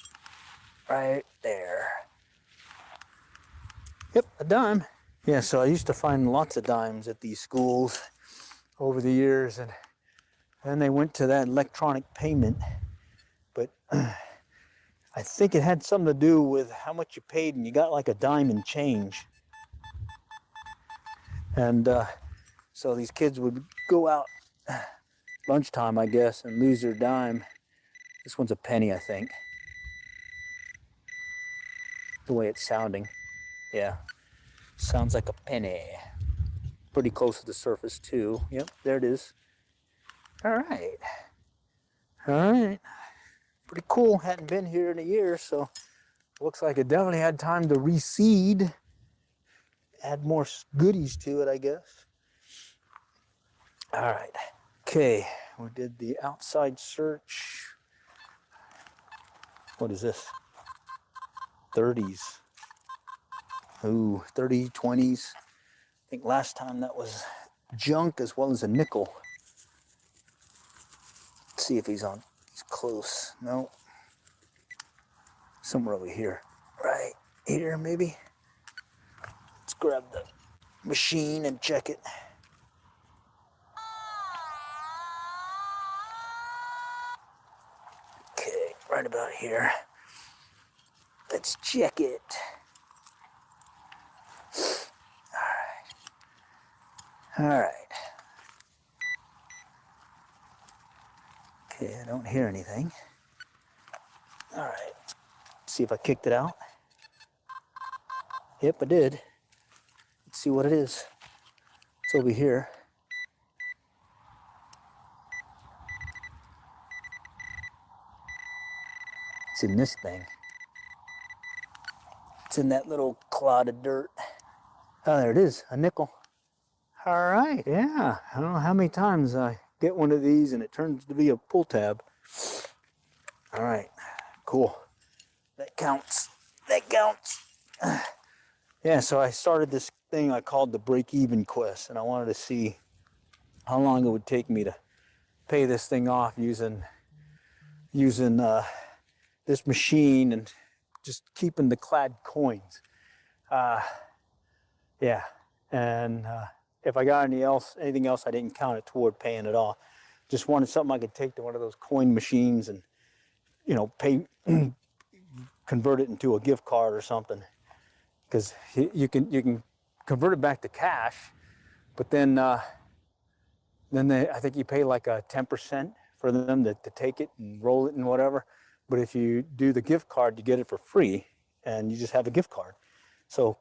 Right there. Yep, a dime. Yeah, so I used to find lots of dimes at these schools over the years, and then they went to that electronic payment. But I think it had something to do with how much you paid, and you got like a dime and change. And so these kids would go out lunchtime, I guess, and lose their dime. This one's a penny, I think. The way it's sounding. Yeah, sounds like a penny. Pretty close to the surface too. Yep, there it is. All right. All right. Pretty cool. Hadn't been here in a year, so looks like it definitely had time to reseed. Add more goodies to it, I guess. All right. Okay, we did the outside search. What is this? 30s. Ooh, 30, 20s. I think last time that was junk as well as a nickel. Let's see if he's close. No. Somewhere over here. Right here, maybe. Let's grab the machine and check it. Okay, right about here. Let's check it. All right. Okay, I don't hear anything. All right. Let's see if I kicked it out. Yep, I did. Let's see what it is. It's over here. It's in this thing. It's in that little clod of dirt. Oh, there it is, a nickel. All right, yeah. I don't know how many times I get one of these and it turns to be a pull tab. All right, cool. That counts. That counts. Yeah, so I started this thing I called the break-even quest, and I wanted to see how long it would take me to pay this thing off using this machine and just keeping the clad coins. Yeah, and if I got anything else, I didn't count it toward paying it off. Just wanted something I could take to one of those coin machines and, you know, pay, convert it into a gift card or something. Because you can convert it back to cash, but then I think you pay like a 10% for them to take it and roll it and whatever. But if you do the gift card, you get it for free, and you just have a gift card. So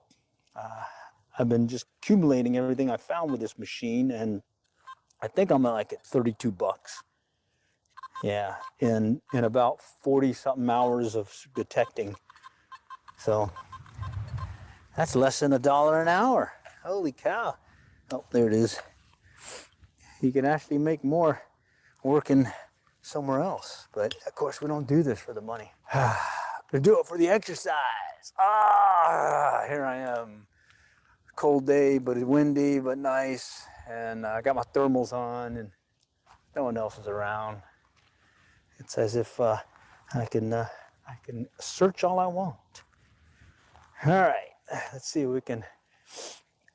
I've been just accumulating everything I found with this machine, and I think I'm like at 32 bucks. Yeah, in about 40 something hours of detecting. So that's less than $1 an hour. Holy cow. Oh, there it is. You can actually make more working somewhere else. But of course, we don't do this for the money. We do it for the exercise. Here I am. Cold day, but it's windy, but nice. And I got my thermals on, and no one else is around. It's as if I can search all I want. All right, let's see if we can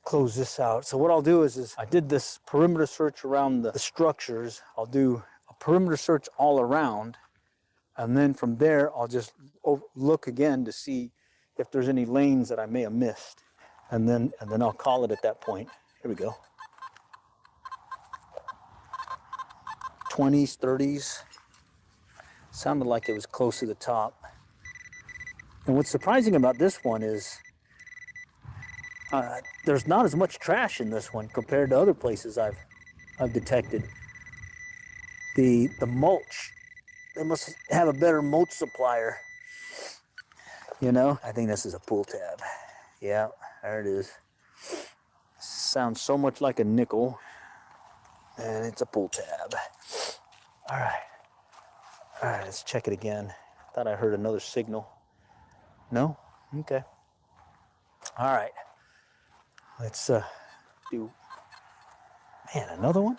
close this out. So what I'll do is I did this perimeter search around the structures. I'll do a perimeter search all around, and then from there I'll just look again to see if there's any lanes that I may have missed, and then I'll call it at that point. Here we go. 20s, 30s. Sounded like it was close to the top. And what's surprising about this one is there's not as much trash in this one compared to other places I've detected. The mulch, they must have a better mulch supplier. You know, I think this is a pull tab. Yeah, there it is. Sounds so much like a nickel, and it's a pull tab. All right, let's check it again. Thought I heard another signal. No? Okay. All right. Let's do, And another one.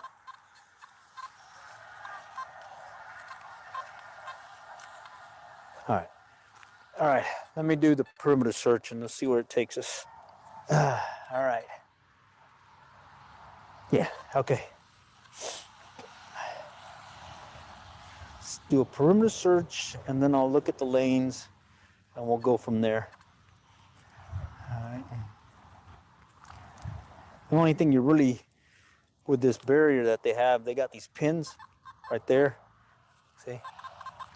All right, let me do the perimeter search and let's see where it takes us. All right. Yeah, okay. Let's do a perimeter search and then I'll look at the lanes and we'll go from there. All right. The only thing you really, with this barrier that they got these pins right there. See?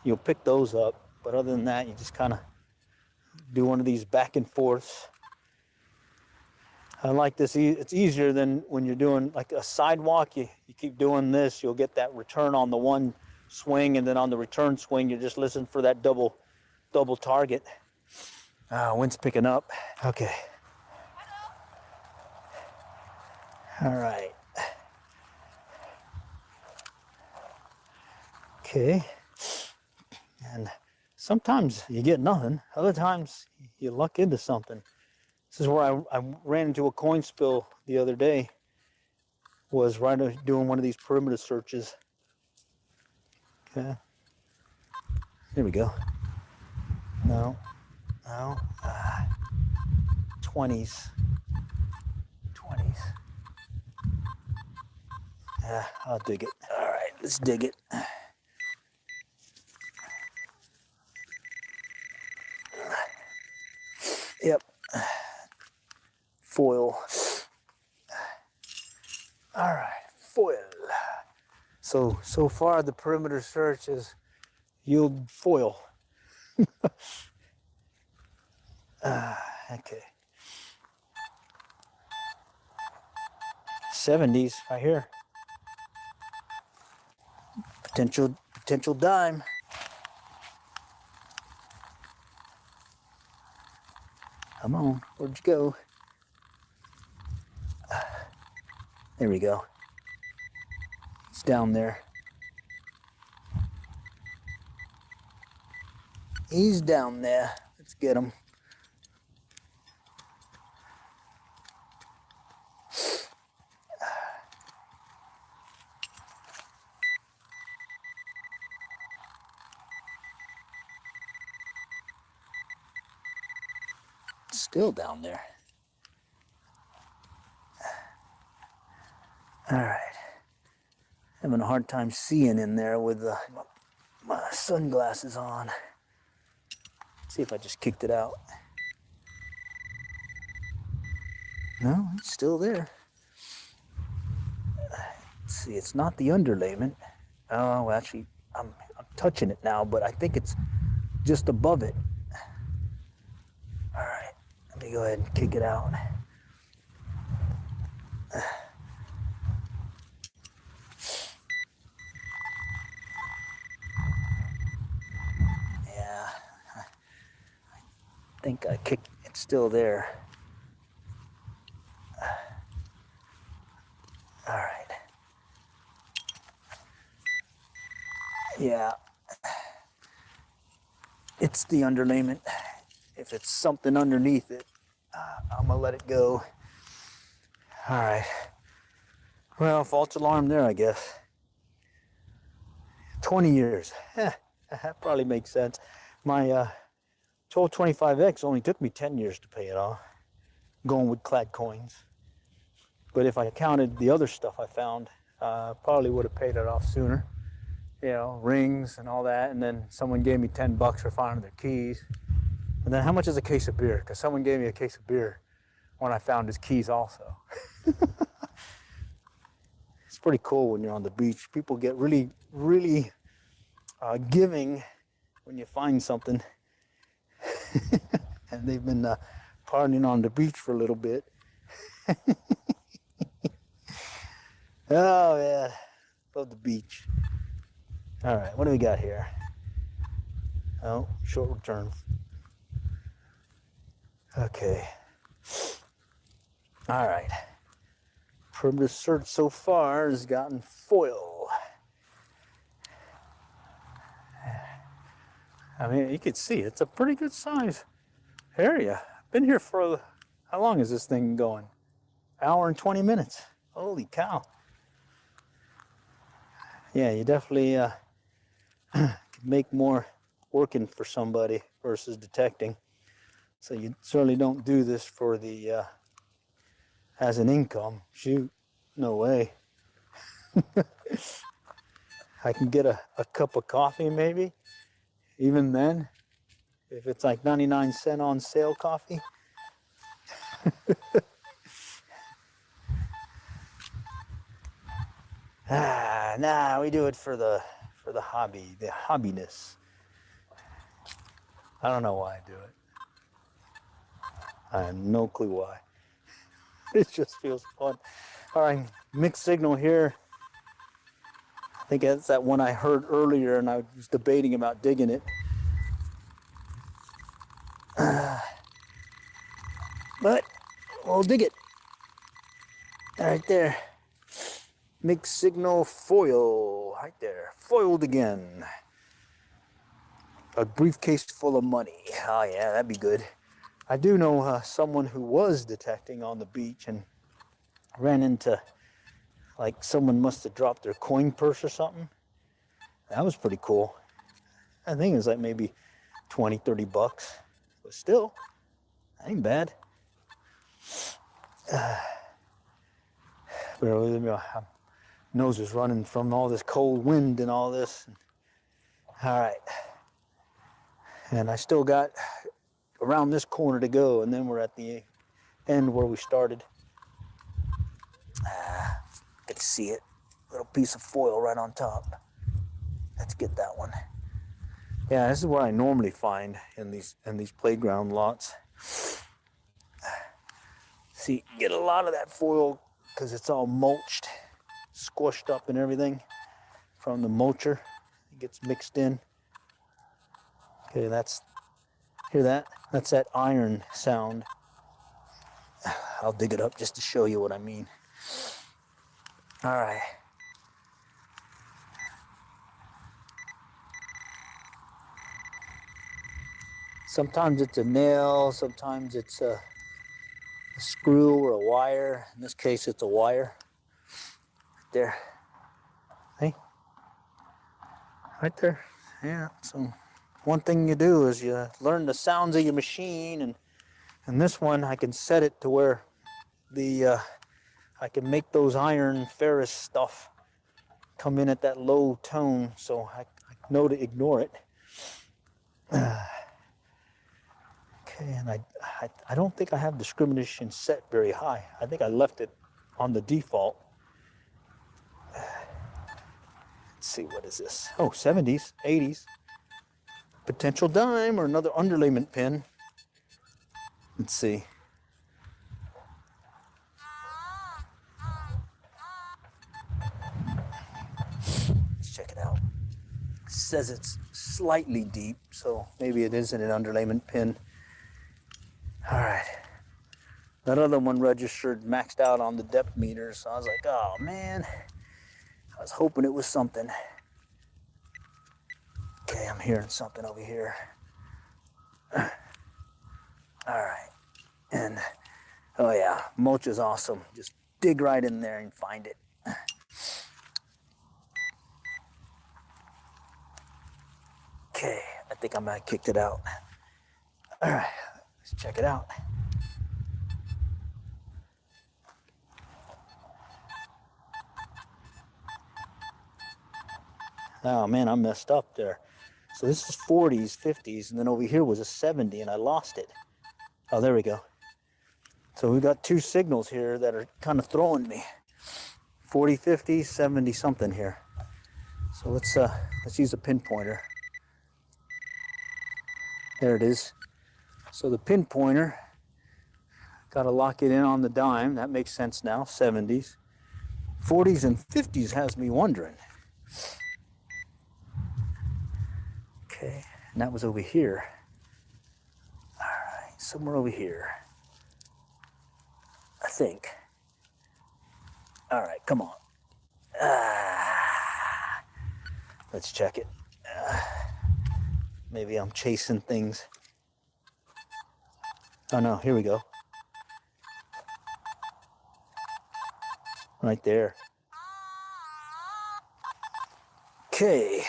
You'll pick those up, but other than that, you just kind of do one of these back and forths. I like this. It's easier than when you're doing like a sidewalk. You keep doing this, you'll get that return on the one swing, and then on the return swing, you're just listening for that double target. Wind's picking up. Okay. All right. Okay. And sometimes you get nothing. Other times you luck into something. This is where I ran into a coin spill the other day. Was right doing one of these perimeter searches. Okay. There we go. No. 20s. Yeah, I'll dig it. All right, let's dig it. Yep. Foil. All right, foil. So far the perimeter search has yielded foil. Okay. 70s right here. Potential dime. Come on, where'd you go? There we go. It's down there. He's down there. Let's get him. Still down there. All right. Having a hard time seeing in there with my sunglasses on. Let's see if I just kicked it out. No, it's still there. Let's see, it's not the underlayment. Oh, well, actually, I'm touching it now, but I think it's just above it. All right, let me go ahead and kick it out. Yeah, I think I kicked, it's still there. All right. Yeah, it's the underlayment. If it's something underneath it, I'm gonna let it go. All right. Well, false alarm there, I guess. 20 years. That probably makes sense. My 1225X only took me 10 years to pay it off, going with clad coins. But if I counted the other stuff I found, probably would have paid it off sooner. You know, rings and all that, and then someone gave me $10 for finding their keys. And then how much is a case of beer? Because someone gave me a case of beer when I found his keys also. It's pretty cool when you're on the beach. People get really, really giving when you find something. And they've been partying on the beach for a little bit. Oh, yeah. Love the beach. All right, what do we got here? Oh, short return. Okay. All right. Perimeter search so far has gotten foil. I mean, you can see it's a pretty good size area. Been here for, how long is this thing going? Hour and 20 minutes. Holy cow. Yeah, you definitely can make more working for somebody versus detecting. So you certainly don't do this for the as an income. Shoot, no way. I can get a cup of coffee maybe, even then, if it's like 99 cent on sale coffee. Nah, we do it for the hobby, the hobbiness. I don't know why I do it. I have no clue why. It just feels fun. All right, mixed signal here. I think that's that one I heard earlier, and I was debating about digging it. But we'll dig it. Right there. Mixed signal foil. Right there. Foiled again. A briefcase full of money. Oh, yeah, that'd be good. I do know someone who was detecting on the beach and ran into, like, someone must have dropped their coin purse or something. That was pretty cool. I think it was like maybe 20, 30 bucks. But still, ain't bad. But my nose is running from all this cold wind and all this. All right. And I still got around this corner to go, and then we're at the end where we started. Get to see it. Little piece of foil right on top. Let's get that one. Yeah, this is what I normally find in these playground lots. See, get a lot of that foil because it's all mulched, squished up and everything from the mulcher. It gets mixed in. Okay, hear that? That's that iron sound. I'll dig it up just to show you what I mean. All right. Sometimes it's a nail, sometimes it's a screw or a wire. In this case, it's a wire. Right there. Hey? Right there. Yeah, so one thing you do is you learn the sounds of your machine, and this one I can set it to where I can make those iron ferrous stuff come in at that low tone, so I know to ignore it. Okay, and I don't think I have discrimination set very high. I think I left it on the default. Let's see, what is this? Oh, 70s, 80s. Potential dime or another underlayment pin. Let's see. Let's check it out. It says it's slightly deep, so maybe it isn't an underlayment pin. All right. That other one registered maxed out on the depth meter, so I was like, oh man, I was hoping it was something. Okay, I'm hearing something over here. All right, and oh yeah, mulch is awesome. Just dig right in there and find it. Okay, I think I might have kicked it out. All right, let's check it out. Oh man, I messed up there. So this is 40s, 50s, and then over here was a 70, and I lost it. Oh, there we go. So we've got two signals here that are kind of throwing me. 40, 50, 70 something here. So let's use a pinpointer. There it is. So the pinpointer, got to lock it in on the dime. That makes sense now, 70s. 40s and 50s has me wondering. Okay, and that was over here. All right, somewhere over here. I think. All right, come on. Let's check it. Maybe I'm chasing things. Oh no, here we go. Right there. Okay,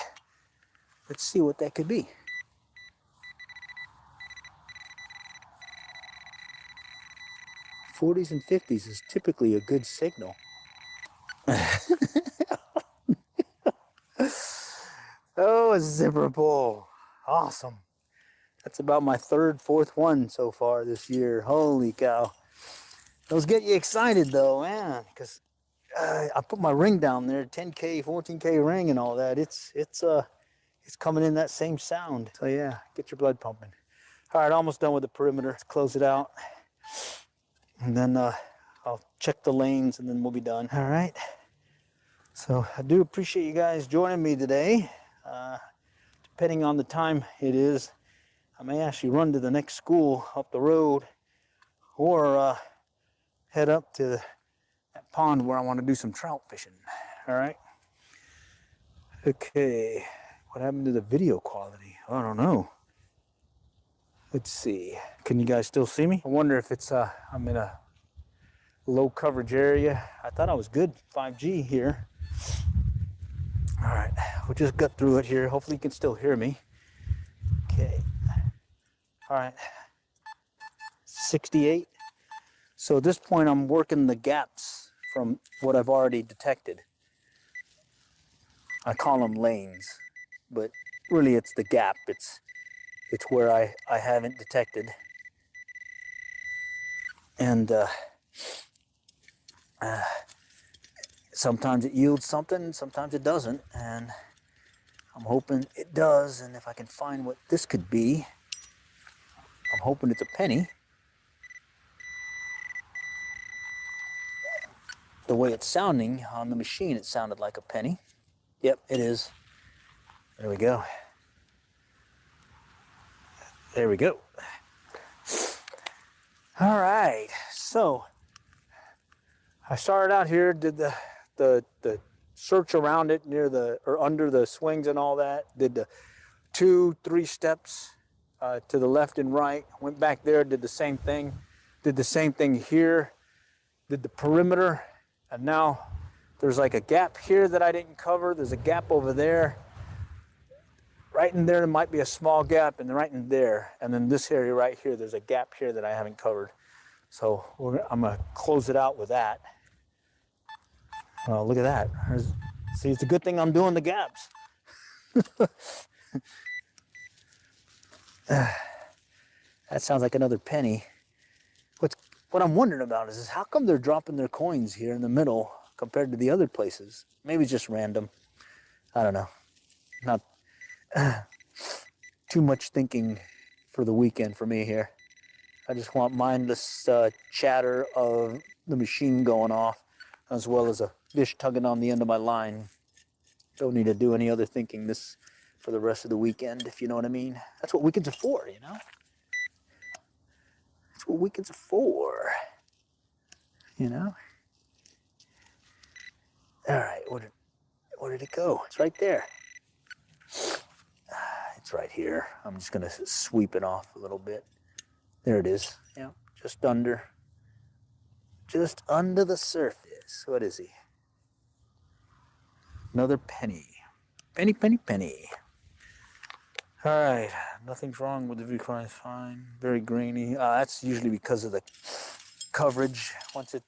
let's see what that could be. '40s and '50s is typically a good signal. Oh, a zebra bull. Awesome. That's about my fourth one so far this year. Holy cow. Those get you excited though, man, because I put my ring down there, 10K, 14K ring and all that. It's coming in that same sound. So yeah, get your blood pumping. All right, almost done with the perimeter. Let's close it out. And then I'll check the lanes and then we'll be done. All right. So I do appreciate you guys joining me today. Depending on the time it is, I may actually run to the next school up the road or head up to that pond where I want to do some trout fishing. All right. Okay. What happened to the video quality? I don't know. Let's see. Can you guys still see me? I wonder if it's I'm in a low coverage area. I thought I was good 5G here. All right, we'll just gut through it here. Hopefully you can still hear me. Okay. All right. 68. So at this point I'm working the gaps from what I've already detected. I call them lanes, but really it's the gap. It's where I haven't detected. And sometimes it yields something, sometimes it doesn't, and I'm hoping it does. And if I can find what this could be, I'm hoping it's a penny. The way it's sounding on the machine, it sounded like a penny. Yep, it is. There we go. There we go. All right, so I started out here, did the search around it near or under the swings and all that, did the 2-3 steps to the left and right, went back there, did the same thing here, did the perimeter, and now there's like a gap here that I didn't cover. There's a gap over there. Right in there might be a small gap, and right in there, and then this area right here, there's a gap here that I haven't covered. So I'm gonna close it out with that. Look at that. See, it's a good thing I'm doing the gaps. That sounds like another penny. What I'm wondering about is how come they're dropping their coins here in the middle compared to the other places? Maybe it's just random. I don't know. Not too much thinking for the weekend for me here. I just want mindless chatter of the machine going off, as well as a fish tugging on the end of my line. Don't need to do any other thinking this for the rest of the weekend, if you know what I mean. That's what weekends are for, you know? That's what weekends are for, you know? All right, where did it go? It's right there. It's right here. I'm just gonna sweep it off a little bit. There it is. Yeah, just under the surface. What is he? Another penny. Penny, penny, penny. All right, nothing's wrong with the V-Cry, fine. Very grainy. That's usually because of the coverage. Once it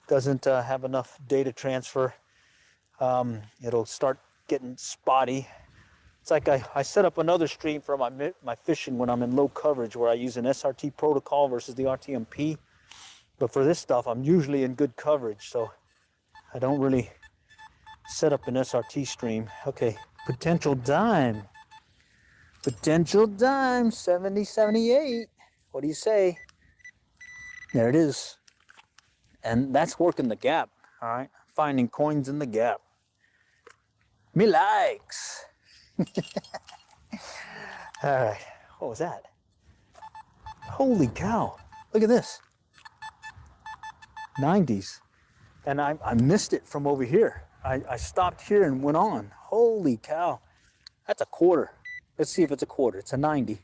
doesn't have enough data transfer, it'll start getting spotty. It's like I set up another stream for my fishing when I'm in low coverage, where I use an SRT protocol versus the RTMP. But for this stuff, I'm usually in good coverage, so I don't really set up an SRT stream. Okay, potential dime. Potential dime, 70, 78. What do you say? There it is. And that's working the gap, all right? Finding coins in the gap. Me likes. All right, what was that? Holy cow, look at this. 90s. And I missed it from over here. I stopped here and went on. Holy cow, that's a quarter. Let's see if it's a quarter. It's a 90.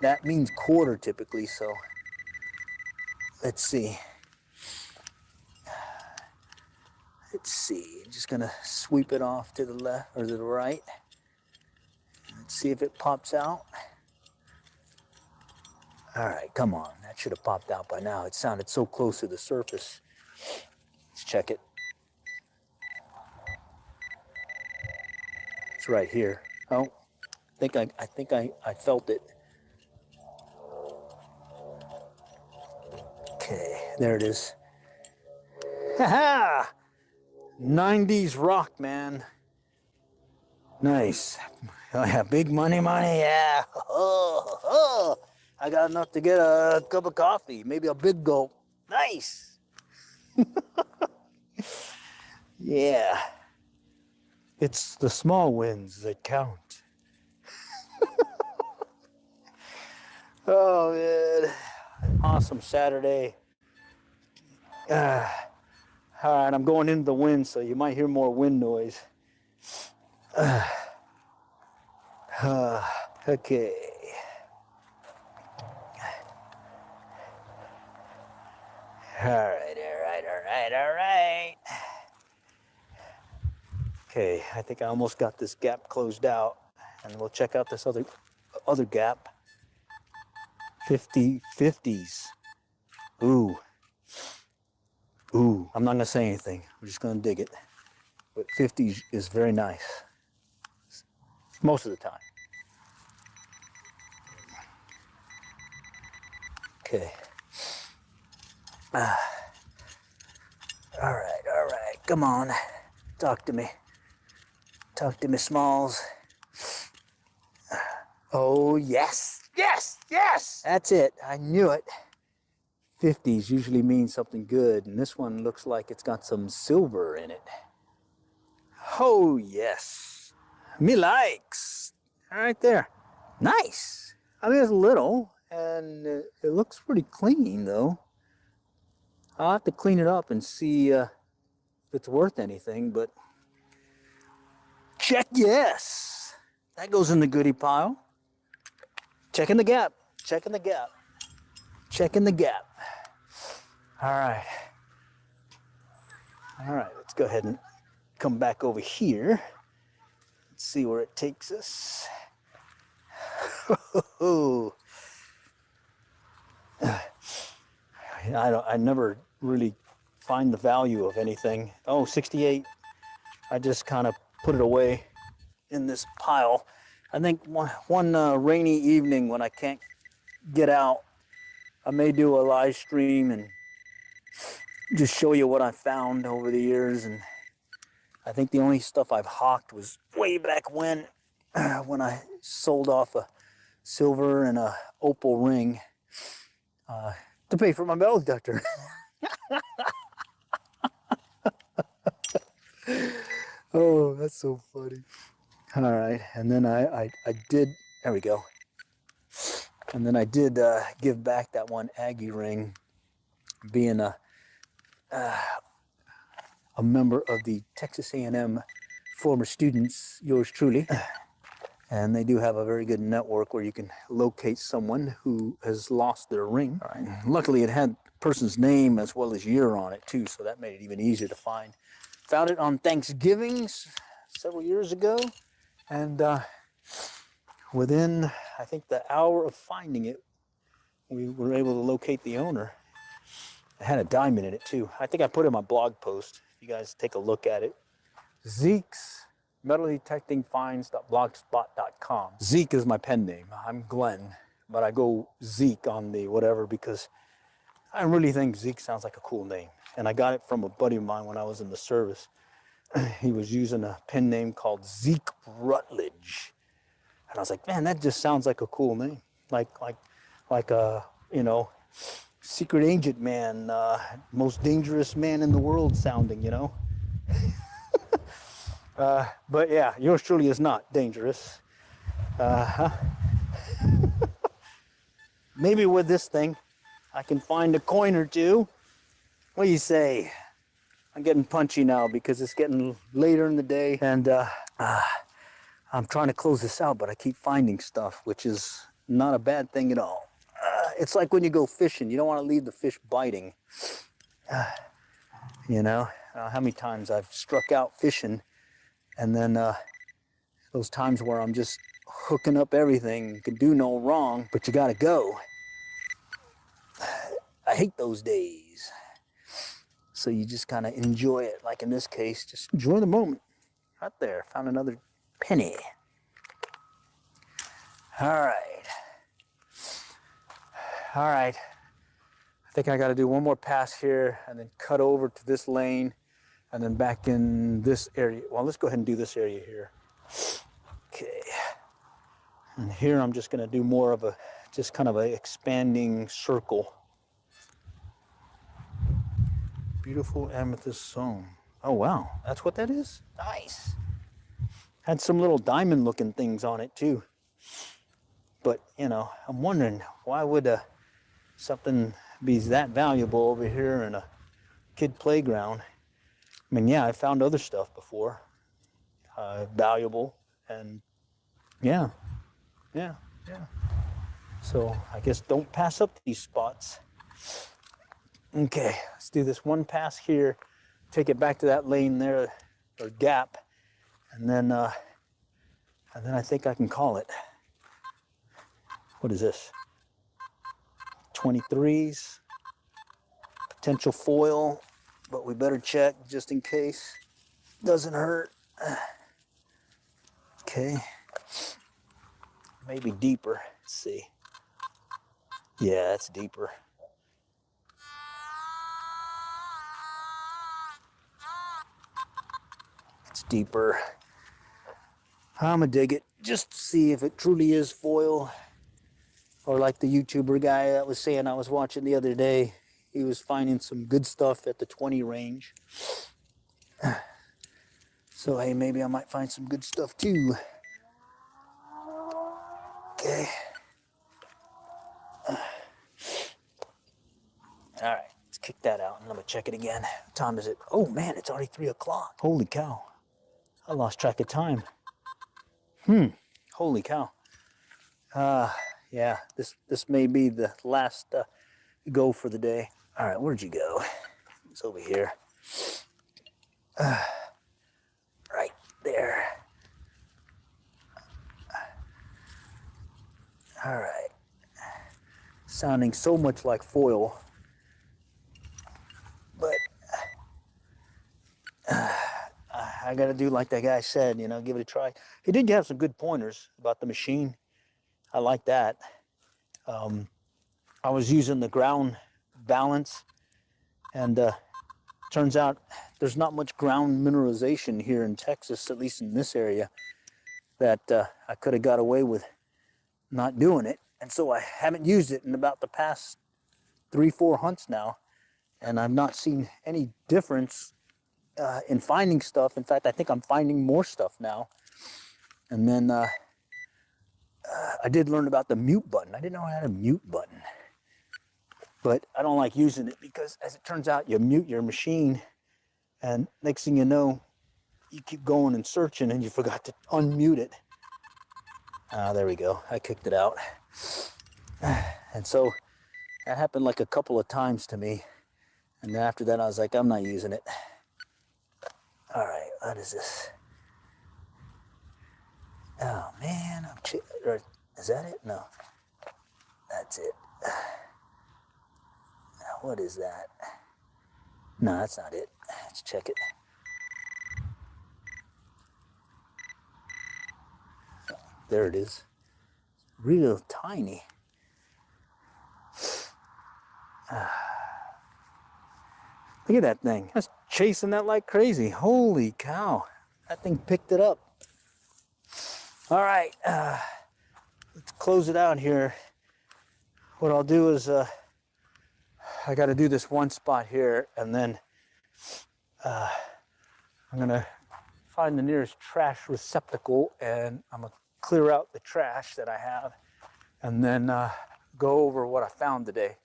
That means quarter typically, so let's see. Let's see, I'm just gonna sweep it off to the left or to the right. Let's see if it pops out. All right, come on, that should have popped out by now. It sounded so close to the surface. Let's check it. It's right here. Oh, I think I felt it. Okay, there it is. Ha-ha! 90s rock, man. Nice. Oh yeah, big money, yeah. I got enough to get a cup of coffee, maybe a big gulp. Nice. Yeah. It's the small wins that count. Oh man, awesome Saturday. All right, I'm going into the wind, so you might hear more wind noise. Okay. All right. Okay, I think I almost got this gap closed out, and we'll check out this other gap. 50s. Ooh. I'm not gonna say anything. I'm just gonna dig it. But 50s is very nice. Most of the time. Okay. All right. Come on. Talk to me. Talk to me, Smalls. Oh, yes. That's it. I knew it. 50s usually means something good, and this one looks like it's got some silver in it. Oh, yes. Me likes. Right there. Nice. I mean, it's little, and it looks pretty clean, though. I'll have to clean it up and see if it's worth anything, but check yes. That goes in the goodie pile. Checking the gap. All right, let's go ahead and come back over here. Let's see where it takes us. I never really find the value of anything. Oh, 68. I just kind of put it away in this pile. I think one rainy evening when I can't get out, I may do a live stream and just show you what I found over the years. And I think the only stuff I've hawked was way back when I sold off a silver and a opal ring to pay for my metal detector. Oh, that's so funny. All right, and then I did, there we go. And then I did give back that one Aggie ring, being a member of the Texas A&M former students, yours truly. And they do have a very good network where you can locate someone who has lost their ring. All right. Luckily, it had the person's name as well as year on it, too, so that made it even easier to find. Found it on Thanksgiving several years ago, and within, I think, the hour of finding it, we were able to locate the owner. It had a diamond in it, too. I think I put it in my blog post. If you guys take a look at it. Zeke's metaldetectingfinds.blogspot.com. Zeke is my pen name. I'm Glenn, but I go Zeke on the whatever because I really think Zeke sounds like a cool name. And I got it from a buddy of mine when I was in the service. He was using a pen name called Zeke Rutledge. And I was like, man, that just sounds like a cool name. Like a, secret agent man, most dangerous man in the world sounding, But yeah, yours truly is not dangerous. Maybe with this thing, I can find a coin or two. What do you say? I'm getting punchy now because it's getting later in the day, and I'm trying to close this out, but I keep finding stuff, which is not a bad thing at all. it's like when you go fishing, you don't want to leave the fish biting. You know, how many times I've struck out fishing, and then those times where I'm just hooking up everything, you can do no wrong, but you gotta go. I hate those days. So you just kind of enjoy it. Like in this case, just enjoy the moment. Right there, found another penny. All right. All right. I think I got to do one more pass here and then cut over to this lane and then back in this area. Well, let's go ahead and do this area here. Okay. And here I'm just going to do more of a, just kind of a expanding circle. Beautiful amethyst stone. Oh, wow. That's what that is? Nice. Had some little diamond looking things on it too. But, you know, I'm wondering why would something be that valuable over here in a kid playground? I mean, yeah, I found other stuff before, valuable, and yeah. So I guess don't pass up these spots. Okay, let's do this one pass here, take it back to that lane there, or gap, and then I think I can call it. What is this? 23s, potential foil, but we better check just in case. Doesn't hurt. Okay. Maybe deeper. Let's see. Yeah, it's deeper. It's deeper. I'ma dig it just to see if it truly is foil. Or like the YouTuber guy that was saying I was watching the other day, he was finding some good stuff at the 20 range. So hey, maybe I might find some good stuff too. Okay. All right, let's kick that out and I'm gonna check it again. What time is it? Oh man, it's already 3 o'clock. Holy cow. I lost track of time. Holy cow. Yeah, this may be the last go for the day. All right, where'd you go? It's over here. Right there. All right. Sounding so much like foil, but I gotta do like that guy said, you know, give it a try. He did have some good pointers about the machine. I like that. I was using the ground balance, and turns out there's not much ground mineralization here in Texas, at least in this area, that I could have got away with not doing it. And so I haven't used it in about the past 3-4 hunts now, and I've not seen any difference in finding stuff. In fact, I think I'm finding more stuff now. And then I did learn about the mute button. I didn't know I had a mute button, but I don't like using it because, as it turns out, you mute your machine, and next thing you know, you keep going and searching, and you forgot to unmute it. There we go. I kicked it out. And so that happened like a couple of times to me. And then after that, I was like, I'm not using it. All right, what is this? Oh man, is that it? No, that's it. What is that? No, that's not it. Let's check it. There it is. Real tiny. Look at that thing. I was chasing that like crazy. Holy cow. That thing picked it up. All right. Let's close it out here. What I'll do is I got to do this one spot here, and then I'm going to find the nearest trash receptacle, and I'm going to clear out the trash that I have, and then go over what I found today.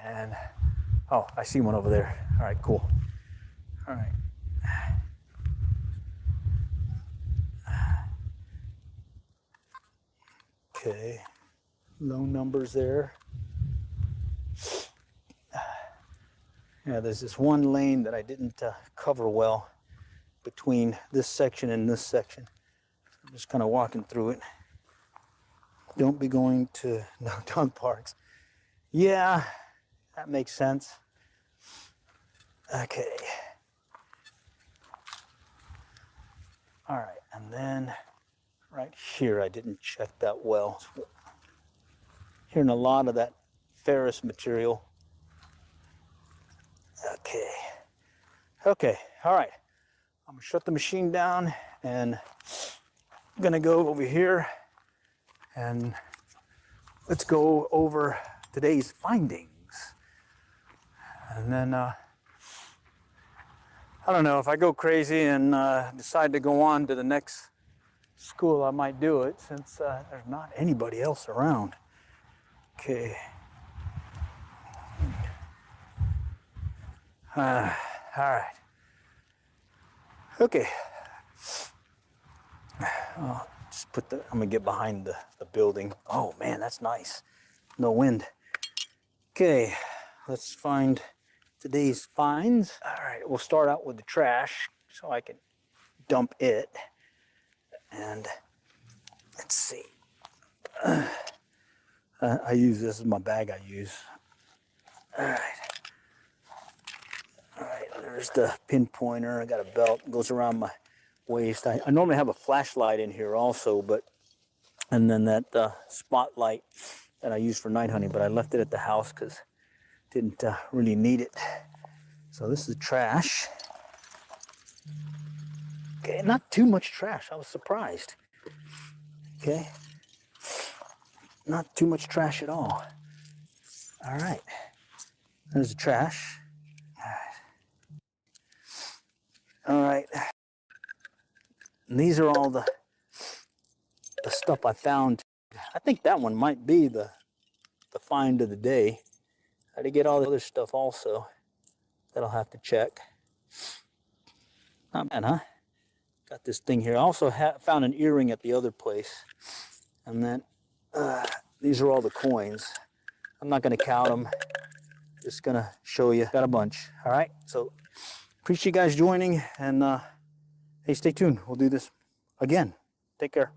And oh, I see one over there. All right, cool. All right. Okay, low numbers there. Yeah, there's this one lane that I didn't cover well between this section and this section. I'm just kind of walking through it. Don't be going to no dog parks. Yeah, that makes sense. Okay. All right, and then right here, I didn't check that well. Hearing a lot of that ferrous material. Okay. Okay, all right. I'm gonna shut the machine down and I'm gonna go over here and let's go over today's findings. And then, I don't know, if I go crazy and decide to go on to the next school, I might do it since there's not anybody else around. Okay. All right. Okay. Just put the, I'm gonna get behind the building. Oh man, that's nice. No wind. Okay, let's find today's finds. All right, we'll start out with the trash so I can dump it. And let's see. I use this as my bag I use. All right. All right, there's the pinpointer. I got a belt, goes around my waist. I normally have a flashlight in here also, but, and then that spotlight that I use for night hunting, but I left it at the house because didn't really need it. So this is trash. Okay, not too much trash. I was surprised. Okay, not too much trash at all. All right, there's the trash. All right, and these are all the stuff I found. I think that one might be the find of the day. I had to get all the other stuff also that I'll have to check. Not bad, huh? Got this thing here. I also found an earring at the other place. And then these are all the coins. I'm not going to count them. Just going to show you. Got a bunch. All right. So appreciate you guys joining. And hey, stay tuned. We'll do this again. Take care.